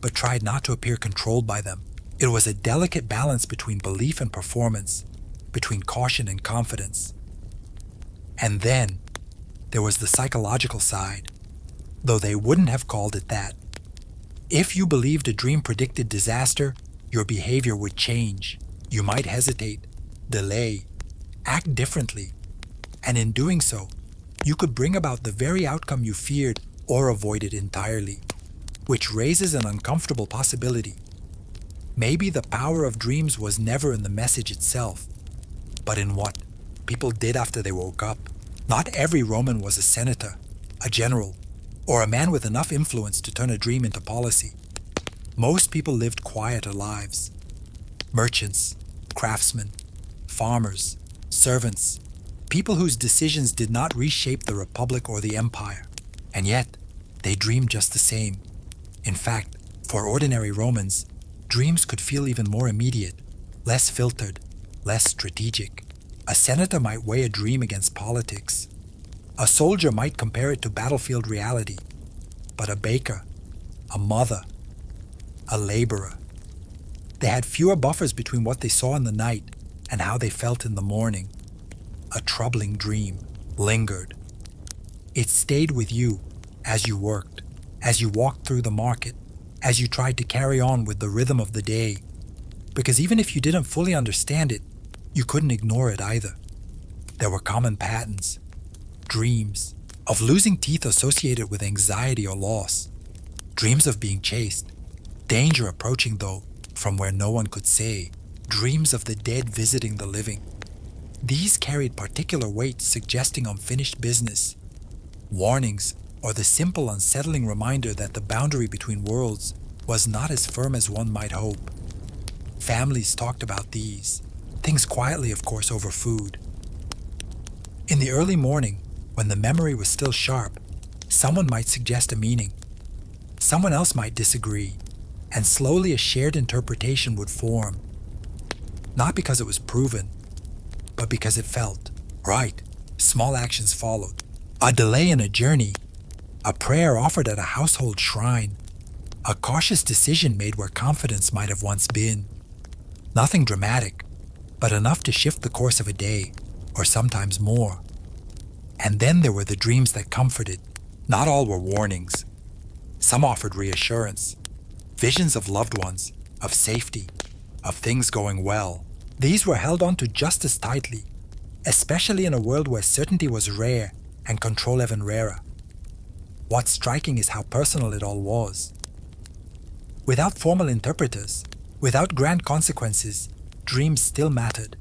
but tried not to appear controlled by them. It was a delicate balance between belief and performance, between caution and confidence. And then, there was the psychological side, though they wouldn't have called it that. If you believed a dream predicted disaster, your behavior would change. You might hesitate, delay, act differently, and in doing so, you could bring about the very outcome you feared or avoid it entirely, which raises an uncomfortable possibility. Maybe the power of dreams was never in the message itself, but in what people did after they woke up. Not every Roman was a senator, a general, or a man with enough influence to turn a dream into policy. Most people lived quieter lives. Merchants, craftsmen, farmers, servants, people whose decisions did not reshape the republic or the empire. And yet, they dreamed just the same. In fact, for ordinary Romans, dreams could feel even more immediate, less filtered, less strategic. A senator might weigh a dream against politics. A soldier might compare it to battlefield reality. But a baker, a mother, a laborer, they had fewer buffers between what they saw in the night and how they felt in the morning. A troubling dream lingered. It stayed with you as you worked, as you walked through the market, as you tried to carry on with the rhythm of the day. Because even if you didn't fully understand it, you couldn't ignore it either. There were common patterns, dreams of losing teeth associated with anxiety or loss, dreams of being chased, danger approaching though from where no one could say, dreams of the dead visiting the living. These carried particular weight, suggesting unfinished business, warnings, or the simple unsettling reminder that the boundary between worlds was not as firm as one might hope. Families talked about these things quietly, of course, over food. In the early morning, when the memory was still sharp, someone might suggest a meaning. Someone else might disagree, and slowly a shared interpretation would form. Not because it was proven, but because it felt right. Small actions followed. A delay in a journey, a prayer offered at a household shrine, a cautious decision made where confidence might have once been. Nothing dramatic, but enough to shift the course of a day, or sometimes more. And then there were the dreams that comforted. Not all were warnings. Some offered reassurance, visions of loved ones, of safety, of things going well. These were held onto just as tightly, especially in a world where certainty was rare and control even rarer. What's striking is how personal it all was. Without formal interpreters, without grand consequences, dreams still mattered.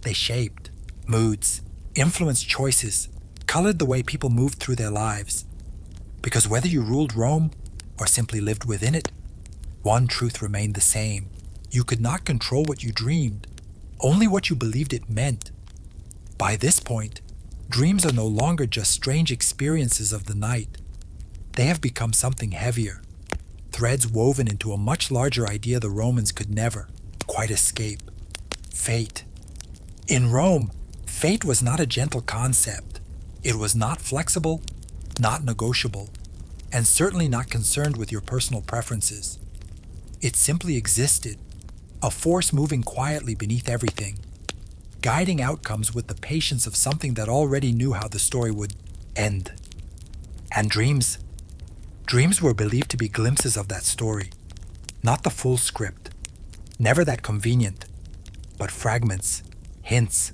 They shaped moods, influenced choices, colored the way people moved through their lives. Because whether you ruled Rome or simply lived within it, one truth remained the same. You could not control what you dreamed, only what you believed it meant. By this point, dreams are no longer just strange experiences of the night. They have become something heavier, threads woven into a much larger idea the Romans could never quite escape: fate. In Rome, fate was not a gentle concept. It was not flexible, not negotiable, and certainly not concerned with your personal preferences. It simply existed, a force moving quietly beneath everything, guiding outcomes with the patience of something that already knew how the story would end. And dreams were believed to be glimpses of that story, not the full script, never that convenient, but fragments, hints,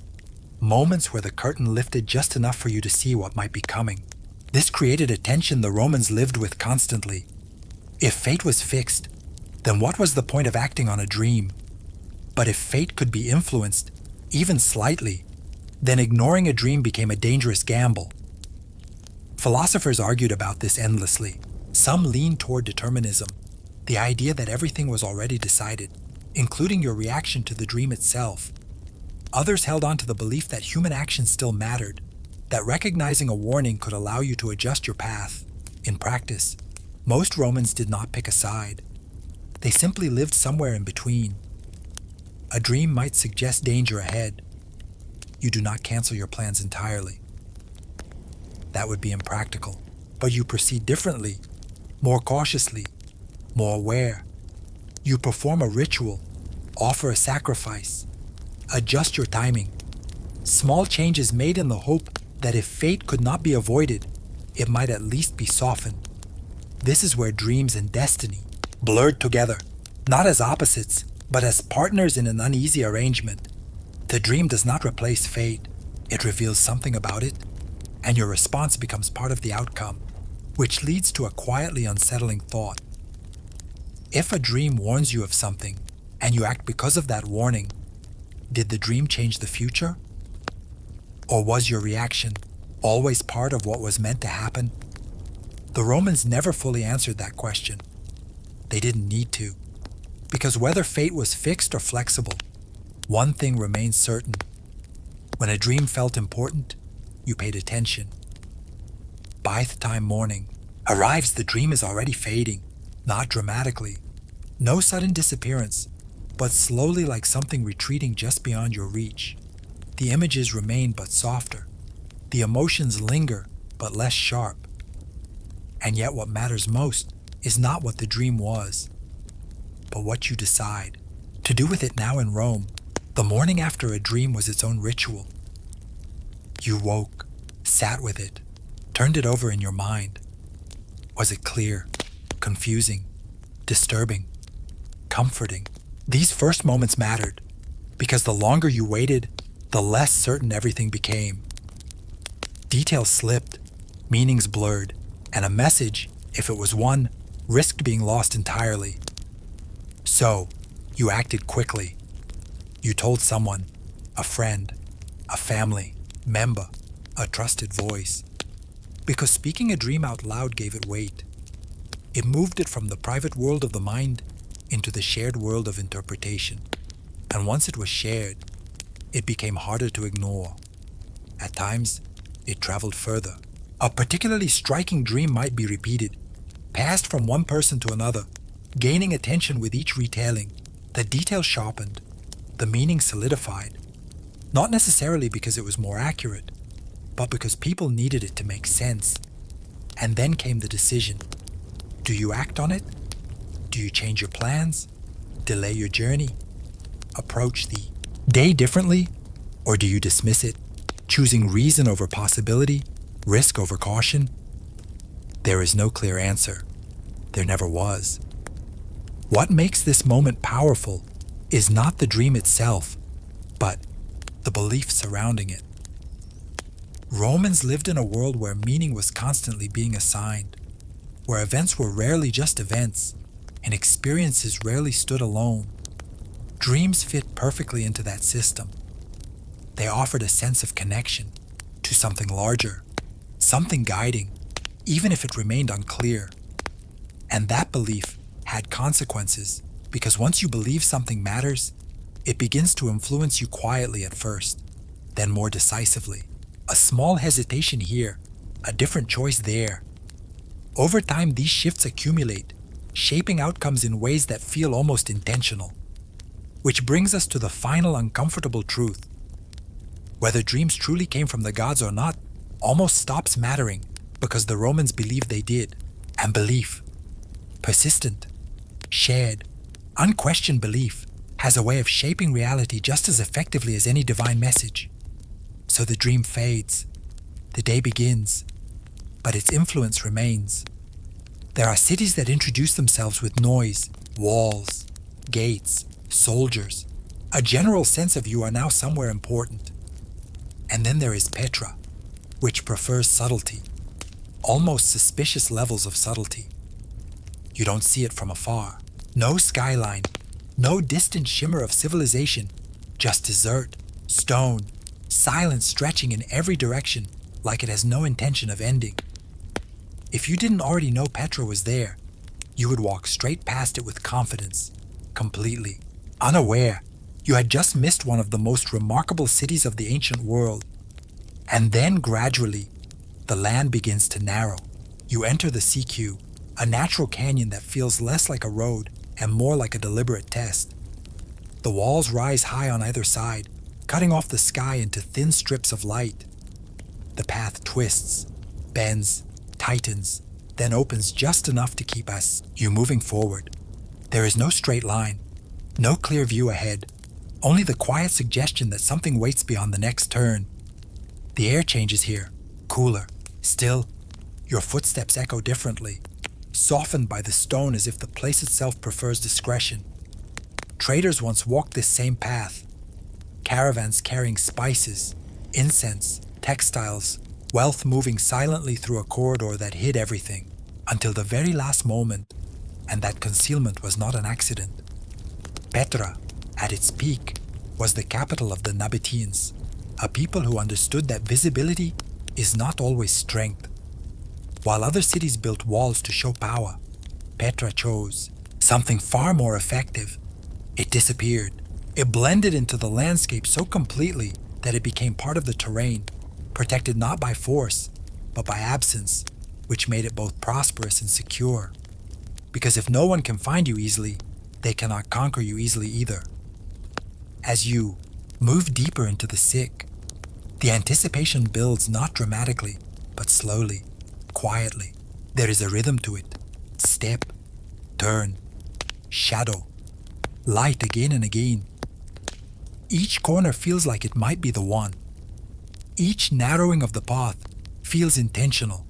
moments where the curtain lifted just enough for you to see what might be coming. This created a tension the Romans lived with constantly. If fate was fixed, then what was the point of acting on a dream? But if fate could be influenced, even slightly, then ignoring a dream became a dangerous gamble. Philosophers argued about this endlessly. Some leaned toward determinism, the idea that everything was already decided, including your reaction to the dream itself. Others held on to the belief that human action still mattered, that recognizing a warning could allow you to adjust your path. In practice, most Romans did not pick a side. They simply lived somewhere in between. A dream might suggest danger ahead. You do not cancel your plans entirely. That would be impractical, but you proceed differently, more cautiously, more aware. You perform a ritual, offer a sacrifice, adjust your timing. Small changes made in the hope that if fate could not be avoided, it might at least be softened. This is where dreams and destiny blurred together, not as opposites, but as partners in an uneasy arrangement. The dream does not replace fate. It reveals something about it, and your response becomes part of the outcome, which leads to a quietly unsettling thought. If a dream warns you of something, and you act because of that warning, did the dream change the future? Or was your reaction always part of what was meant to happen? The Romans never fully answered that question. They didn't need to, because whether fate was fixed or flexible, one thing remains certain. When a dream felt important, you paid attention. By the time morning arrives, the dream is already fading, not dramatically. No sudden disappearance, but slowly, like something retreating just beyond your reach. The images remain but softer. The emotions linger but less sharp. And yet what matters most is not what the dream was, but what you decide to do with it now in Rome. The morning after a dream was its own ritual. You woke, sat with it, turned it over in your mind. Was it clear, confusing, disturbing, comforting? These first moments mattered, because the longer you waited, the less certain everything became. Details slipped, meanings blurred, and a message, if it was one, risked being lost entirely. So, you acted quickly. You told someone, a friend, a family member, a trusted voice. Because speaking a dream out loud gave it weight. It moved it from the private world of the mind into the shared world of interpretation. And once it was shared, it became harder to ignore. At times, It traveled further. A particularly striking dream might be repeated, passed from one person to another, gaining attention with each retelling. The details sharpened, the meaning solidified, not necessarily because it was more accurate, but because people needed it to make sense. And then came the decision. Do you act on it? Do you change your plans? Delay your journey? Approach the day differently? Or do you dismiss it, choosing reason over possibility, risk over caution? There is no clear answer. There never was. What makes this moment powerful is not the dream itself, but the belief surrounding it. Romans lived in a world where meaning was constantly being assigned, where events were rarely just events, and experiences rarely stood alone. Dreams fit perfectly into that system. They offered a sense of connection to something larger, something guiding, even if it remained unclear. And that belief had consequences, because once you believe something matters, it begins to influence you quietly at first, then more decisively. A small hesitation here, a different choice there. Over time, these shifts accumulate, shaping outcomes in ways that feel almost intentional. Which brings us to the final uncomfortable truth. Whether dreams truly came from the gods or not almost stops mattering because the Romans believed they did. And belief, persistent, shared, unquestioned belief, has a way of shaping reality just as effectively as any divine message. So the dream fades, the day begins, but its influence remains. There are cities that introduce themselves with noise, walls, gates, soldiers, a general sense of you are now somewhere important. And then there is Petra, which prefers subtlety, almost suspicious levels of subtlety. You don't see it from afar. No skyline, no distant shimmer of civilization, just desert, stone, silence stretching in every direction like it has no intention of ending. If you didn't already know Petra was there, you would walk straight past it with confidence, completely unaware you had just missed one of the most remarkable cities of the ancient world. And then gradually, the land begins to narrow. You enter the CQ, a natural canyon that feels less like a road and more like a deliberate test. The walls rise high on either side, cutting off the sky into thin strips of light. The path twists, bends, tightens, then opens just enough to keep you moving forward. There is no straight line, no clear view ahead, only the quiet suggestion that something waits beyond the next turn. The air changes here, cooler, still. Your footsteps echo differently, softened by the stone as if the place itself prefers discretion. Traders once walked this same path, caravans carrying spices, incense, textiles, wealth moving silently through a corridor that hid everything, until the very last moment, and that concealment was not an accident. Petra, at its peak, was the capital of the Nabateans, a people who understood that visibility is not always strength. While other cities built walls to show power, Petra chose something far more effective. It disappeared. It blended into the landscape so completely that it became part of the terrain, protected not by force, but by absence, which made it both prosperous and secure. Because if no one can find you easily, they cannot conquer you easily either. As you move deeper into the sick, the anticipation builds not dramatically, but slowly, quietly. There is a rhythm to it. Step, turn, shadow, light again and again. Each corner feels like it might be the one. Each narrowing of the path feels intentional,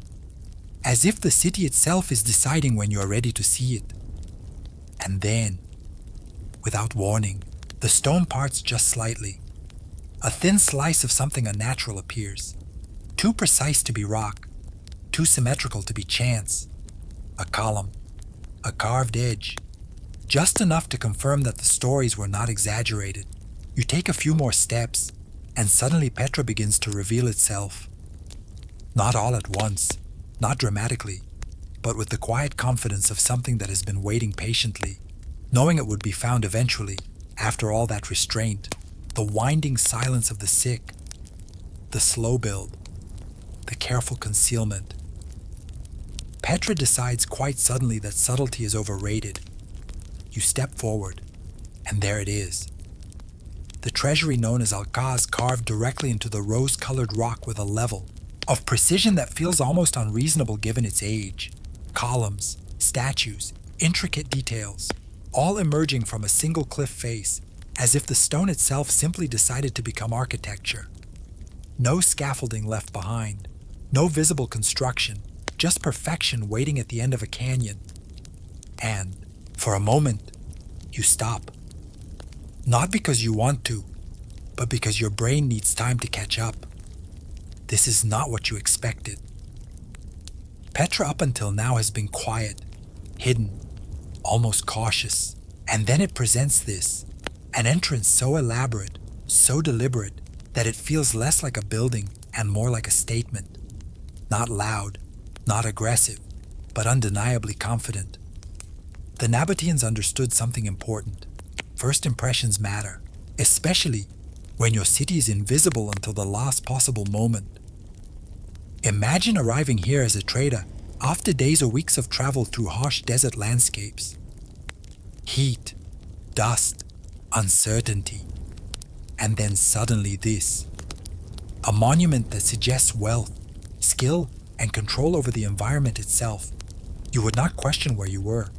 as if the city itself is deciding when you are ready to see it. And then, without warning, the stone parts just slightly. A thin slice of something unnatural appears, too precise to be rock, too symmetrical to be chance. A column, a carved edge, just enough to confirm that the stories were not exaggerated. You take a few more steps, and suddenly Petra begins to reveal itself. Not all at once, not dramatically, but with the quiet confidence of something that has been waiting patiently, knowing it would be found eventually, after all that restraint. The winding silence of the sick, the slow build, the careful concealment. Petra decides quite suddenly that subtlety is overrated. You step forward, and there it is. The treasury known as Alcaz carved directly into the rose-colored rock with a level of precision that feels almost unreasonable given its age. Columns, statues, intricate details, all emerging from a single cliff face, as if the stone itself simply decided to become architecture. No scaffolding left behind, no visible construction, just perfection waiting at the end of a canyon. And, for a moment, you stop. Not because you want to, but because your brain needs time to catch up. This is not what you expected. Petra up until now has been quiet, hidden, almost cautious. And then it presents this, an entrance so elaborate, so deliberate, that it feels less like a building and more like a statement. Not loud, not aggressive, but undeniably confident. The Nabateans understood something important. First impressions matter, especially when your city is invisible until the last possible moment. Imagine arriving here as a trader after days or weeks of travel through harsh desert landscapes. Heat, dust, uncertainty, and then suddenly this. A monument that suggests wealth, skill, and control over the environment itself. You would not question where you were.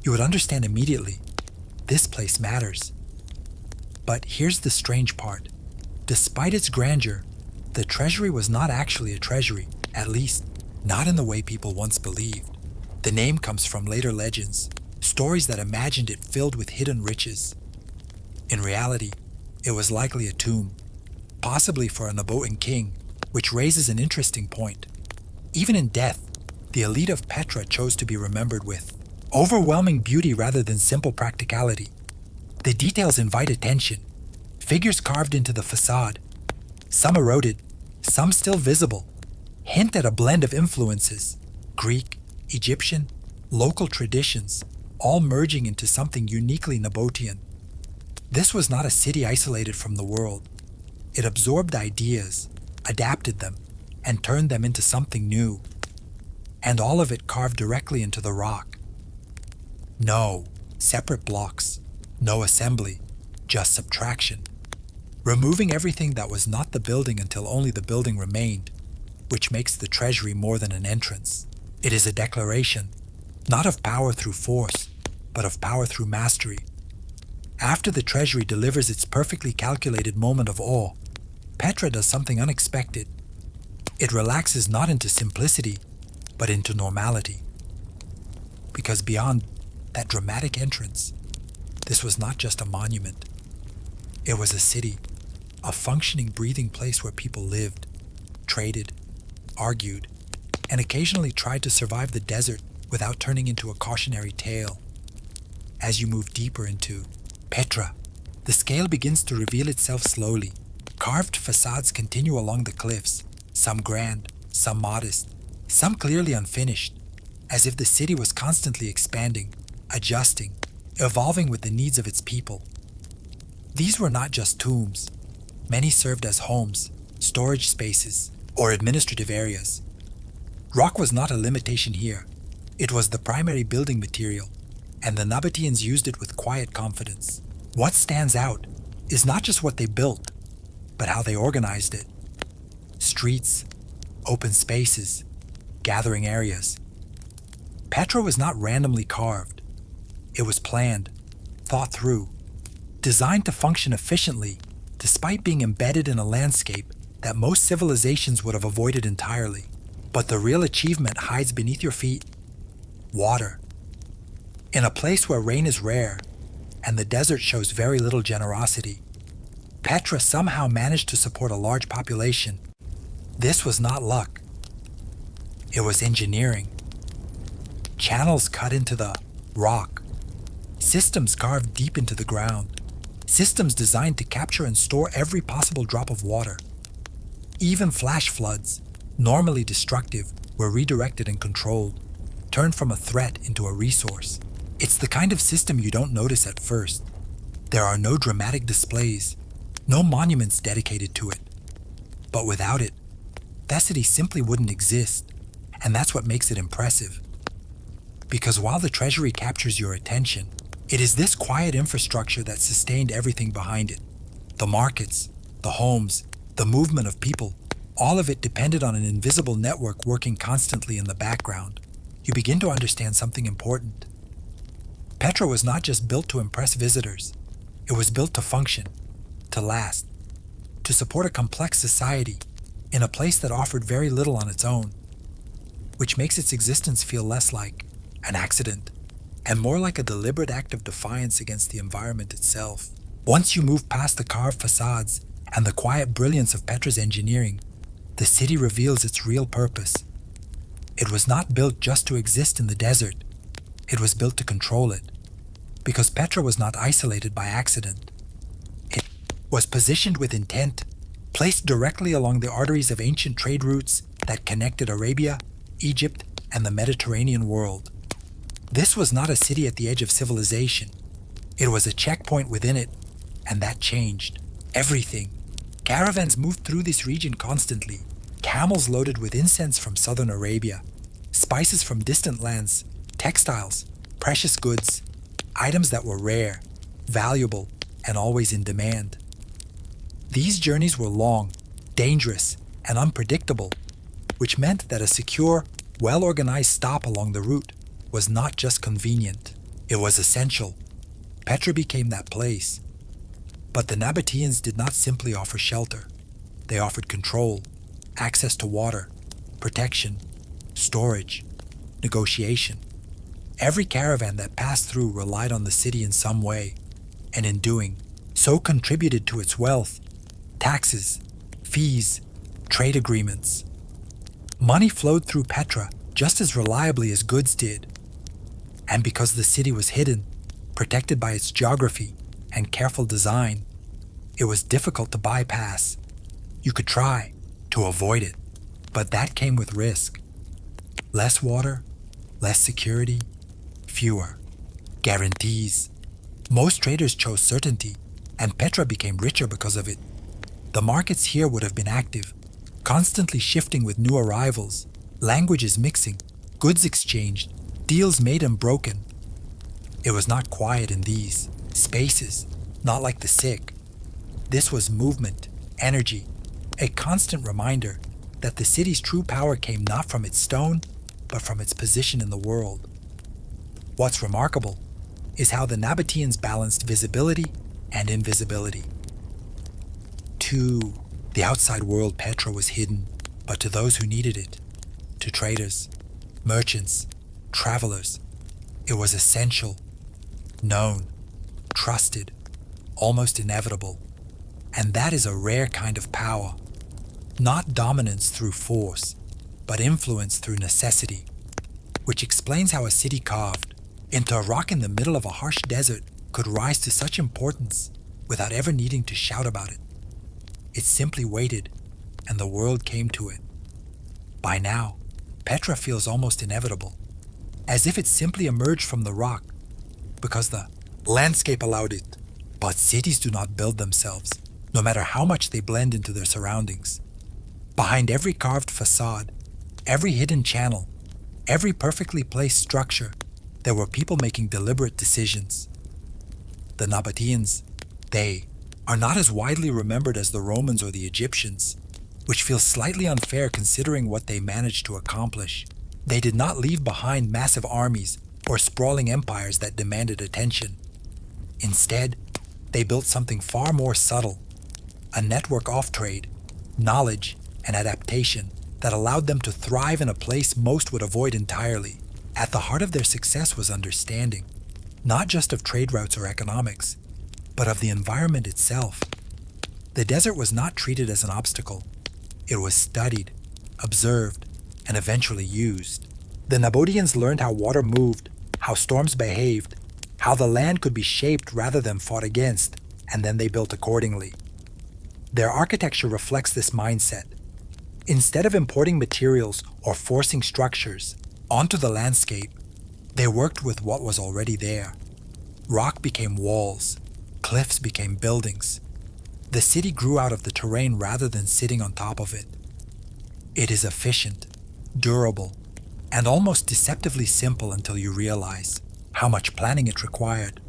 You would understand immediately. This place matters. But here's the strange part. Despite its grandeur, the treasury was not actually a treasury, at least not in the way people once believed. The name comes from later legends, stories that imagined it filled with hidden riches. In reality, it was likely a tomb, possibly for a Nabotan king, which raises an interesting point. Even in death, the elite of Petra chose to be remembered with overwhelming beauty rather than simple practicality. The details invite attention. Figures carved into the facade, some eroded, some still visible, hint at a blend of influences, Greek, Egyptian, local traditions, all merging into something uniquely Nabotean. This was not a city isolated from the world. It absorbed ideas, adapted them, and turned them into something new. And all of it carved directly into the rock. No separate blocks, no assembly, just subtraction. Removing everything that was not the building until only the building remained, which makes the treasury more than an entrance. It is a declaration, not of power through force, but of power through mastery. After the treasury delivers its perfectly calculated moment of awe, Petra does something unexpected. It relaxes not into simplicity, but into normality. Because beyond that dramatic entrance, this was not just a monument. It was a city, a functioning, breathing place where people lived, traded, argued, and occasionally tried to survive the desert without turning into a cautionary tale. As you move deeper into Petra, the scale begins to reveal itself slowly. Carved facades continue along the cliffs, some grand, some modest, some clearly unfinished, as if the city was constantly expanding, adjusting, evolving with the needs of its people. These were not just tombs. Many served as homes, storage spaces, or administrative areas. Rock was not a limitation here. It was the primary building material, and the Nabateans used it with quiet confidence. What stands out is not just what they built, but how they organized it. Streets, open spaces, gathering areas. Petra was not randomly carved. It was planned, thought through, designed to function efficiently despite being embedded in a landscape that most civilizations would have avoided entirely. But the real achievement hides beneath your feet. Water. In a place where rain is rare, and the desert shows very little generosity, Petra somehow managed to support a large population. This was not luck. It was engineering. Channels cut into the rock. Systems carved deep into the ground. Systems designed to capture and store every possible drop of water. Even flash floods, normally destructive, were redirected and controlled, turned from a threat into a resource. It's the kind of system you don't notice at first. There are no dramatic displays, no monuments dedicated to it. But without it, that city simply wouldn't exist. And that's what makes it impressive. Because while the treasury captures your attention, it is this quiet infrastructure that sustained everything behind it. The markets, the homes, the movement of people, all of it depended on an invisible network working constantly in the background. You begin to understand something important. Petra was not just built to impress visitors. It was built to function, to last, to support a complex society in a place that offered very little on its own, which makes its existence feel less like an accident and more like a deliberate act of defiance against the environment itself. Once you move past the carved facades and the quiet brilliance of Petra's engineering, the city reveals its real purpose. It was not built just to exist in the desert. It was built to control it. Because Petra was not isolated by accident. It was positioned with intent, placed directly along the arteries of ancient trade routes that connected Arabia, Egypt, and the Mediterranean world. This was not a city at the edge of civilization. It was a checkpoint within it, and that changed everything. Caravans moved through this region constantly, camels loaded with incense from southern Arabia, spices from distant lands, textiles, precious goods, items that were rare, valuable, and always in demand. These journeys were long, dangerous, and unpredictable, which meant that a secure, well-organized stop along the route was not just convenient, it was essential. Petra became that place. But the Nabateans did not simply offer shelter. They offered control, access to water, protection, storage, negotiation. Every caravan that passed through relied on the city in some way, and in doing so contributed to its wealth, taxes, fees, trade agreements. Money flowed through Petra just as reliably as goods did. And because the city was hidden, protected by its geography and careful design, it was difficult to bypass. You could try to avoid it, but that came with risk. Less water, less security, fewer guarantees. Most traders chose certainty, and Petra became richer because of it. The markets here would have been active, constantly shifting with new arrivals, languages mixing, goods exchanged, deals made and broken. It was not quiet in these spaces, not like the sick. This was movement, energy, a constant reminder that the city's true power came not from its stone, but from its position in the world. What's remarkable is how the Nabateans balanced visibility and invisibility. To the outside world, Petra was hidden, but to those who needed it, to traders, merchants, travelers, it was essential, known, trusted, almost inevitable. And that is a rare kind of power, not dominance through force, but influence through necessity, which explains how a city carved into a rock in the middle of a harsh desert could rise to such importance without ever needing to shout about it. It simply waited, and the world came to it. By now, Petra feels almost inevitable, as if it simply emerged from the rock, because the landscape allowed it. But cities do not build themselves, no matter how much they blend into their surroundings. Behind every carved facade, every hidden channel, every perfectly placed structure, there were people making deliberate decisions. The Nabateans, they are not as widely remembered as the Romans or the Egyptians, which feels slightly unfair considering what they managed to accomplish. They did not leave behind massive armies or sprawling empires that demanded attention. Instead, they built something far more subtle, a network of trade, knowledge, and adaptation that allowed them to thrive in a place most would avoid entirely. At the heart of their success was understanding, not just of trade routes or economics, but of the environment itself. The desert was not treated as an obstacle. It was studied, observed, and eventually used. The Nabateans learned how water moved, how storms behaved, how the land could be shaped rather than fought against, and then they built accordingly. Their architecture reflects this mindset. Instead of importing materials or forcing structures onto the landscape, they worked with what was already there. Rock became walls, cliffs became buildings. The city grew out of the terrain rather than sitting on top of it. It is efficient, durable, and almost deceptively simple until you realize how much planning it required.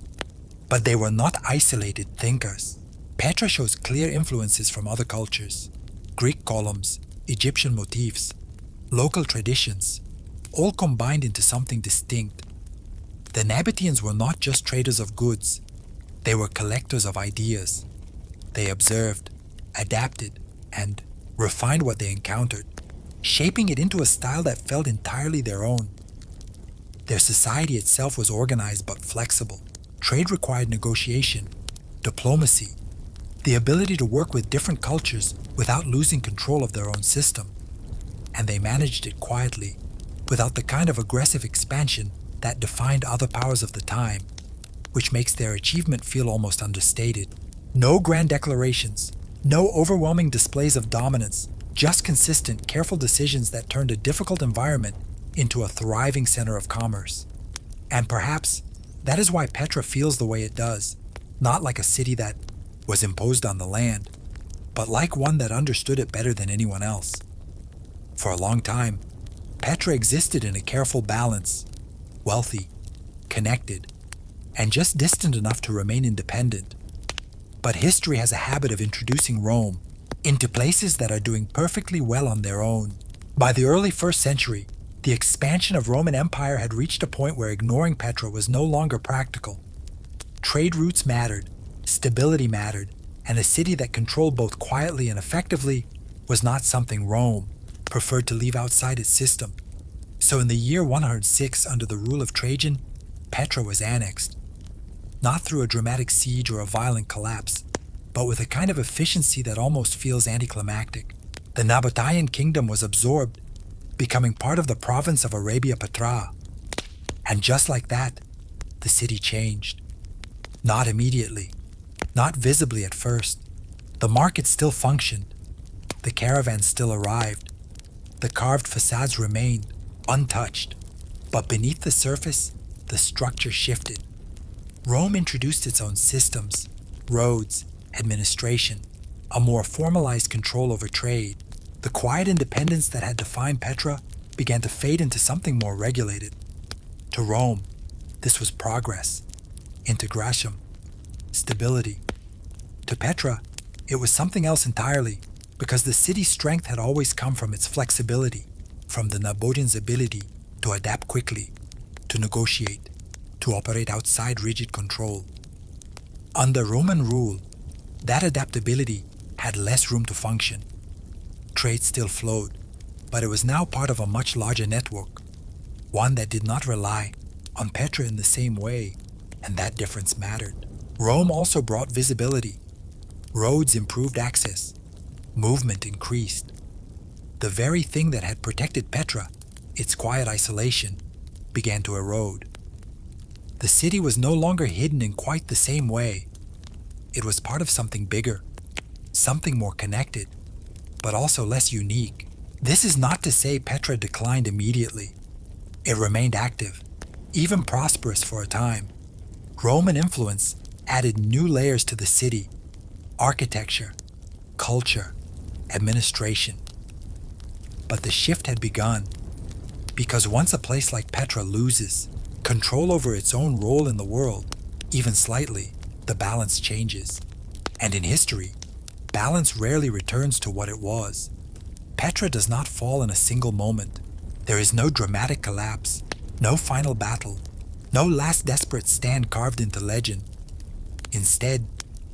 But they were not isolated thinkers. Petra shows clear influences from other cultures: Greek columns, Egyptian motifs, local traditions, all combined into something distinct. The Nabateans were not just traders of goods, they were collectors of ideas. They observed, adapted, and refined what they encountered, shaping it into a style that felt entirely their own. Their society itself was organized but flexible. Trade required negotiation, diplomacy, the ability to work with different cultures without losing control of their own system. And they managed it quietly, without the kind of aggressive expansion that defined other powers of the time, which makes their achievement feel almost understated. No grand declarations, no overwhelming displays of dominance, just consistent, careful decisions that turned a difficult environment into a thriving center of commerce. And perhaps that is why Petra feels the way it does, not like a city that was imposed on the land, but like one that understood it better than anyone else. For a long time, Petra existed in a careful balance, wealthy, connected, and just distant enough to remain independent. But history has a habit of introducing Rome into places that are doing perfectly well on their own. By the early 1st century, the expansion of Roman Empire had reached a point where ignoring Petra was no longer practical. Trade routes mattered, stability mattered, and a city that controlled both quietly and effectively was not something Rome preferred to leave outside its system. So in the year 106, under the rule of Trajan, Petra was annexed. Not through a dramatic siege or a violent collapse, but with a kind of efficiency that almost feels anticlimactic. The Nabatean kingdom was absorbed, becoming part of the province of Arabia Petraea. And just like that, the city changed. Not immediately, not visibly at first. The market still functioned. The caravans still arrived. The carved facades remained, untouched. But beneath the surface, the structure shifted. Rome introduced its own systems, roads, administration, a more formalized control over trade. The quiet independence that had defined Petra began to fade into something more regulated. To Rome, this was progress, integration, stability. To Petra, it was something else entirely, because the city's strength had always come from its flexibility, from the Nabateans' ability to adapt quickly, to negotiate, to operate outside rigid control. Under Roman rule, that adaptability had less room to function. Trade still flowed, but it was now part of a much larger network, one that did not rely on Petra in the same way, and that difference mattered. Rome also brought visibility. Roads improved access. Movement increased. The very thing that had protected Petra, its quiet isolation, began to erode. The city was no longer hidden in quite the same way. It was part of something bigger, something more connected, but also less unique. This is not to say Petra declined immediately. It remained active, even prosperous for a time. Roman influence added new layers to the city: architecture, culture, administration. But the shift had begun, because once a place like Petra loses control over its own role in the world, even slightly, the balance changes. And in history, balance rarely returns to what it was. Petra does not fall in a single moment. There is no dramatic collapse, no final battle, no last desperate stand carved into legend. Instead,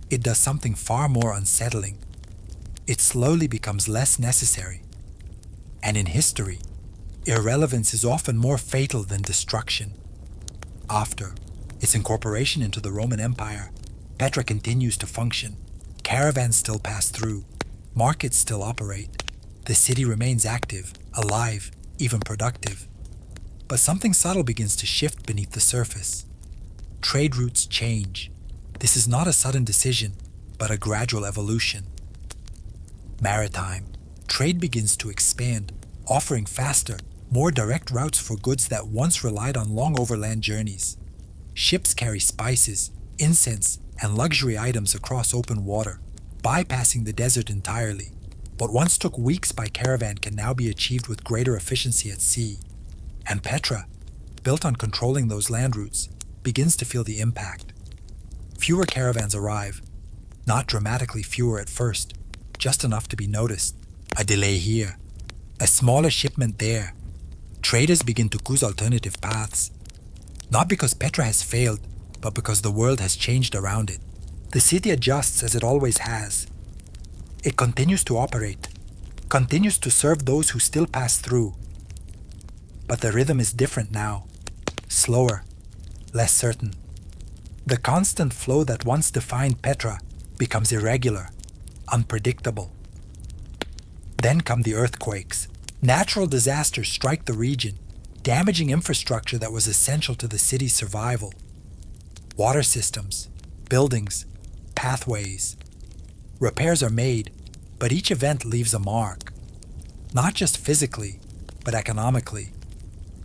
it does something far more unsettling. It slowly becomes less necessary. And in history, irrelevance is often more fatal than destruction. After its incorporation into the Roman Empire, Petra continues to function. Caravans still pass through. Markets still operate. The city remains active, alive, even productive. But something subtle begins to shift beneath the surface. Trade routes change. This is not a sudden decision, but a gradual evolution. Maritime trade begins to expand, offering faster, more direct routes for goods that once relied on long overland journeys. Ships carry spices, incense, and luxury items across open water, bypassing the desert entirely, What once took weeks by caravan can now be achieved with greater efficiency at sea. And Petra, built on controlling those land routes, begins to feel the impact. Fewer caravans arrive, not dramatically fewer at first, just enough to be noticed. A delay here, a smaller shipment there. Traders begin to choose alternative paths. Not because Petra has failed, but because the world has changed around it. The city adjusts as it always has. It continues to operate, continues to serve those who still pass through. But the rhythm is different now, slower, less certain. The constant flow that once defined Petra becomes irregular, unpredictable. Then come the earthquakes. Natural disasters strike the region, damaging infrastructure that was essential to the city's survival. Water systems, buildings, pathways. Repairs are made, but each event leaves a mark. Not just physically, but economically.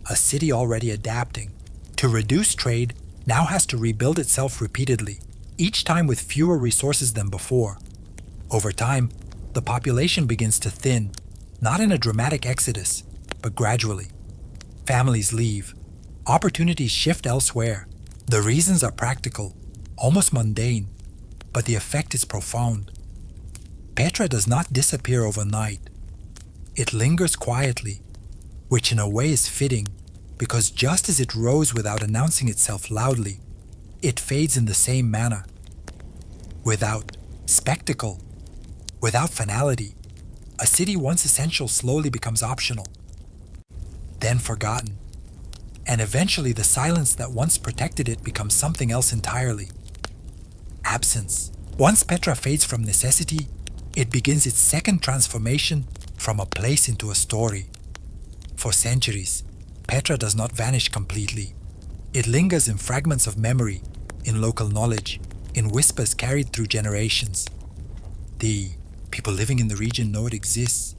A city already adapting to reduce trade now has to rebuild itself repeatedly, each time with fewer resources than before. Over time, the population begins to thin, not in a dramatic exodus, but gradually. Families leave. Opportunities shift elsewhere. The reasons are practical, almost mundane, but the effect is profound. Petra does not disappear overnight. It lingers quietly, which in a way is fitting, because just as it rose without announcing itself loudly, it fades in the same manner. Without spectacle, without finality, a city once essential slowly becomes optional, then forgotten, and eventually the silence that once protected it becomes something else entirely. Absence. Once Petra fades from necessity, it begins its second transformation from a place into a story. For centuries, Petra does not vanish completely. It lingers in fragments of memory, in local knowledge, in whispers carried through generations. The people living in the region know it exists.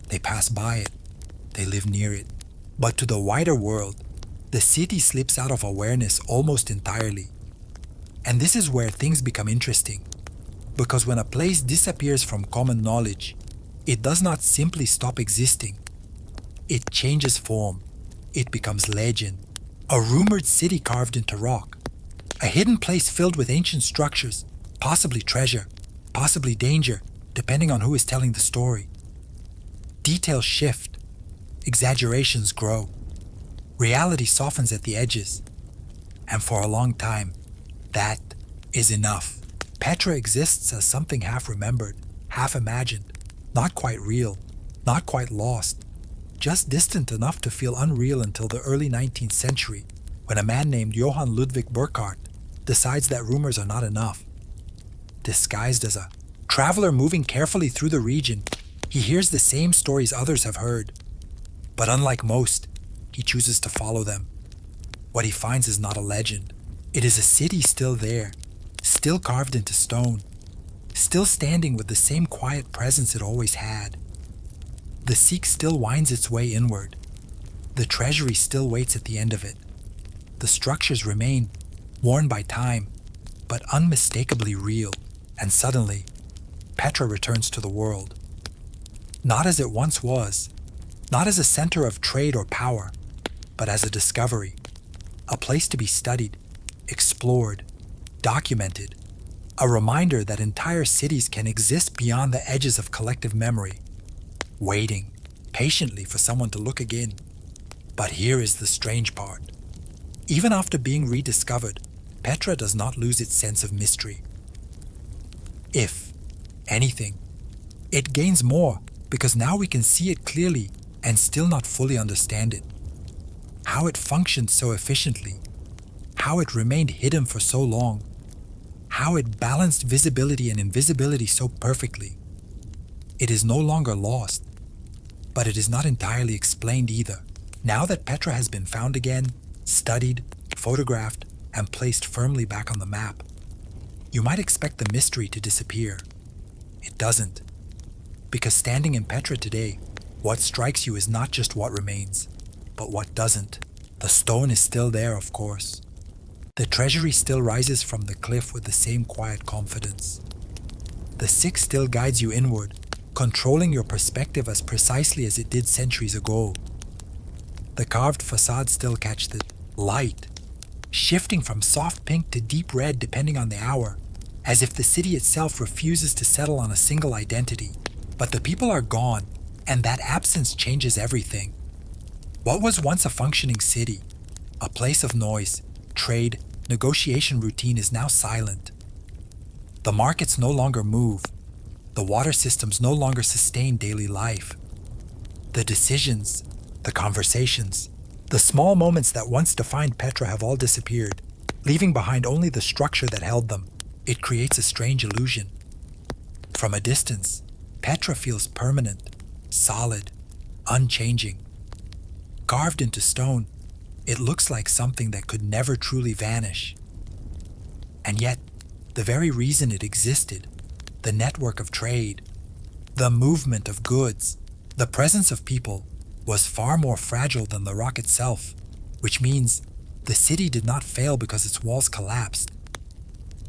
They pass by it. They live near it. But to the wider world, the city slips out of awareness almost entirely. And this is where things become interesting. Because when a place disappears from common knowledge, it does not simply stop existing. It changes form. It becomes legend. A rumored city carved into rock. A hidden place filled with ancient structures, possibly treasure, possibly danger, depending on who is telling the story. Details shift. Exaggerations grow. Reality softens at the edges. And for a long time, that is enough. Petra exists as something half remembered, half imagined, not quite real, not quite lost, just distant enough to feel unreal until the early 19th century, when a man named Johann Ludwig Burckhardt decides that rumors are not enough. Disguised as a traveler moving carefully through the region, he hears the same stories others have heard. But unlike most, he chooses to follow them. What he finds is not a legend. It is a city still there, still carved into stone, still standing with the same quiet presence it always had. The Sikh still winds its way inward. The treasury still waits at the end of it. The structures remain, worn by time, but unmistakably real. And suddenly, Petra returns to the world. Not as it once was, not as a center of trade or power, but as a discovery, a place to be studied, explored, documented, a reminder that entire cities can exist beyond the edges of collective memory, waiting patiently for someone to look again. But here is the strange part. Even after being rediscovered, Petra does not lose its sense of mystery. If anything, it gains more because now we can see it clearly and still not fully understand it. How it functioned so efficiently, how it remained hidden for so long, how it balanced visibility and invisibility so perfectly. It is no longer lost, but it is not entirely explained either. Now that Petra has been found again, studied, photographed, and placed firmly back on the map, you might expect the mystery to disappear. It doesn't. Because standing in Petra today, what strikes you is not just what remains, but what doesn't. The stone is still there, of course. The treasury still rises from the cliff with the same quiet confidence. The Sikh still guides you inward, controlling your perspective as precisely as it did centuries ago. The carved facades still catch the light, shifting from soft pink to deep red depending on the hour, as if the city itself refuses to settle on a single identity. But the people are gone, and that absence changes everything. What was once a functioning city, a place of noise, trade, negotiation routine is now silent. The markets no longer move. The water systems no longer sustain daily life. The decisions, the conversations, the small moments that once defined Petra have all disappeared, leaving behind only the structure that held them. It creates a strange illusion. From a distance, Petra feels permanent, solid, unchanging. Carved into stone, it looks like something that could never truly vanish. And yet, the very reason it existed, the network of trade, the movement of goods, the presence of people, was far more fragile than the rock itself, which means the city did not fail because its walls collapsed.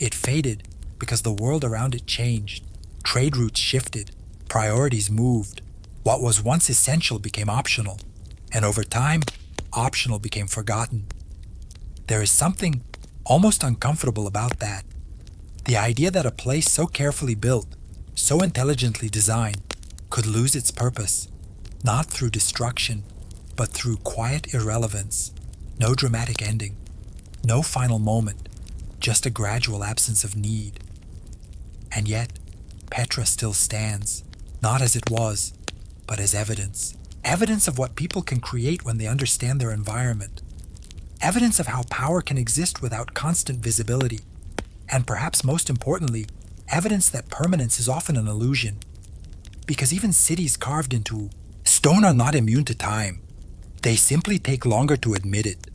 It faded because the world around it changed, trade routes shifted, priorities moved. What was once essential became optional, and over time, optional became forgotten. There is something almost uncomfortable about that. The idea that a place so carefully built, so intelligently designed, could lose its purpose, not through destruction, but through quiet irrelevance. No dramatic ending, no final moment, just a gradual absence of need. And yet, Petra still stands, not as it was, but as evidence. Evidence of what people can create when they understand their environment. Evidence of how power can exist without constant visibility. And perhaps most importantly, evidence that permanence is often an illusion. Because even cities carved into stone are not immune to time. They simply take longer to admit it.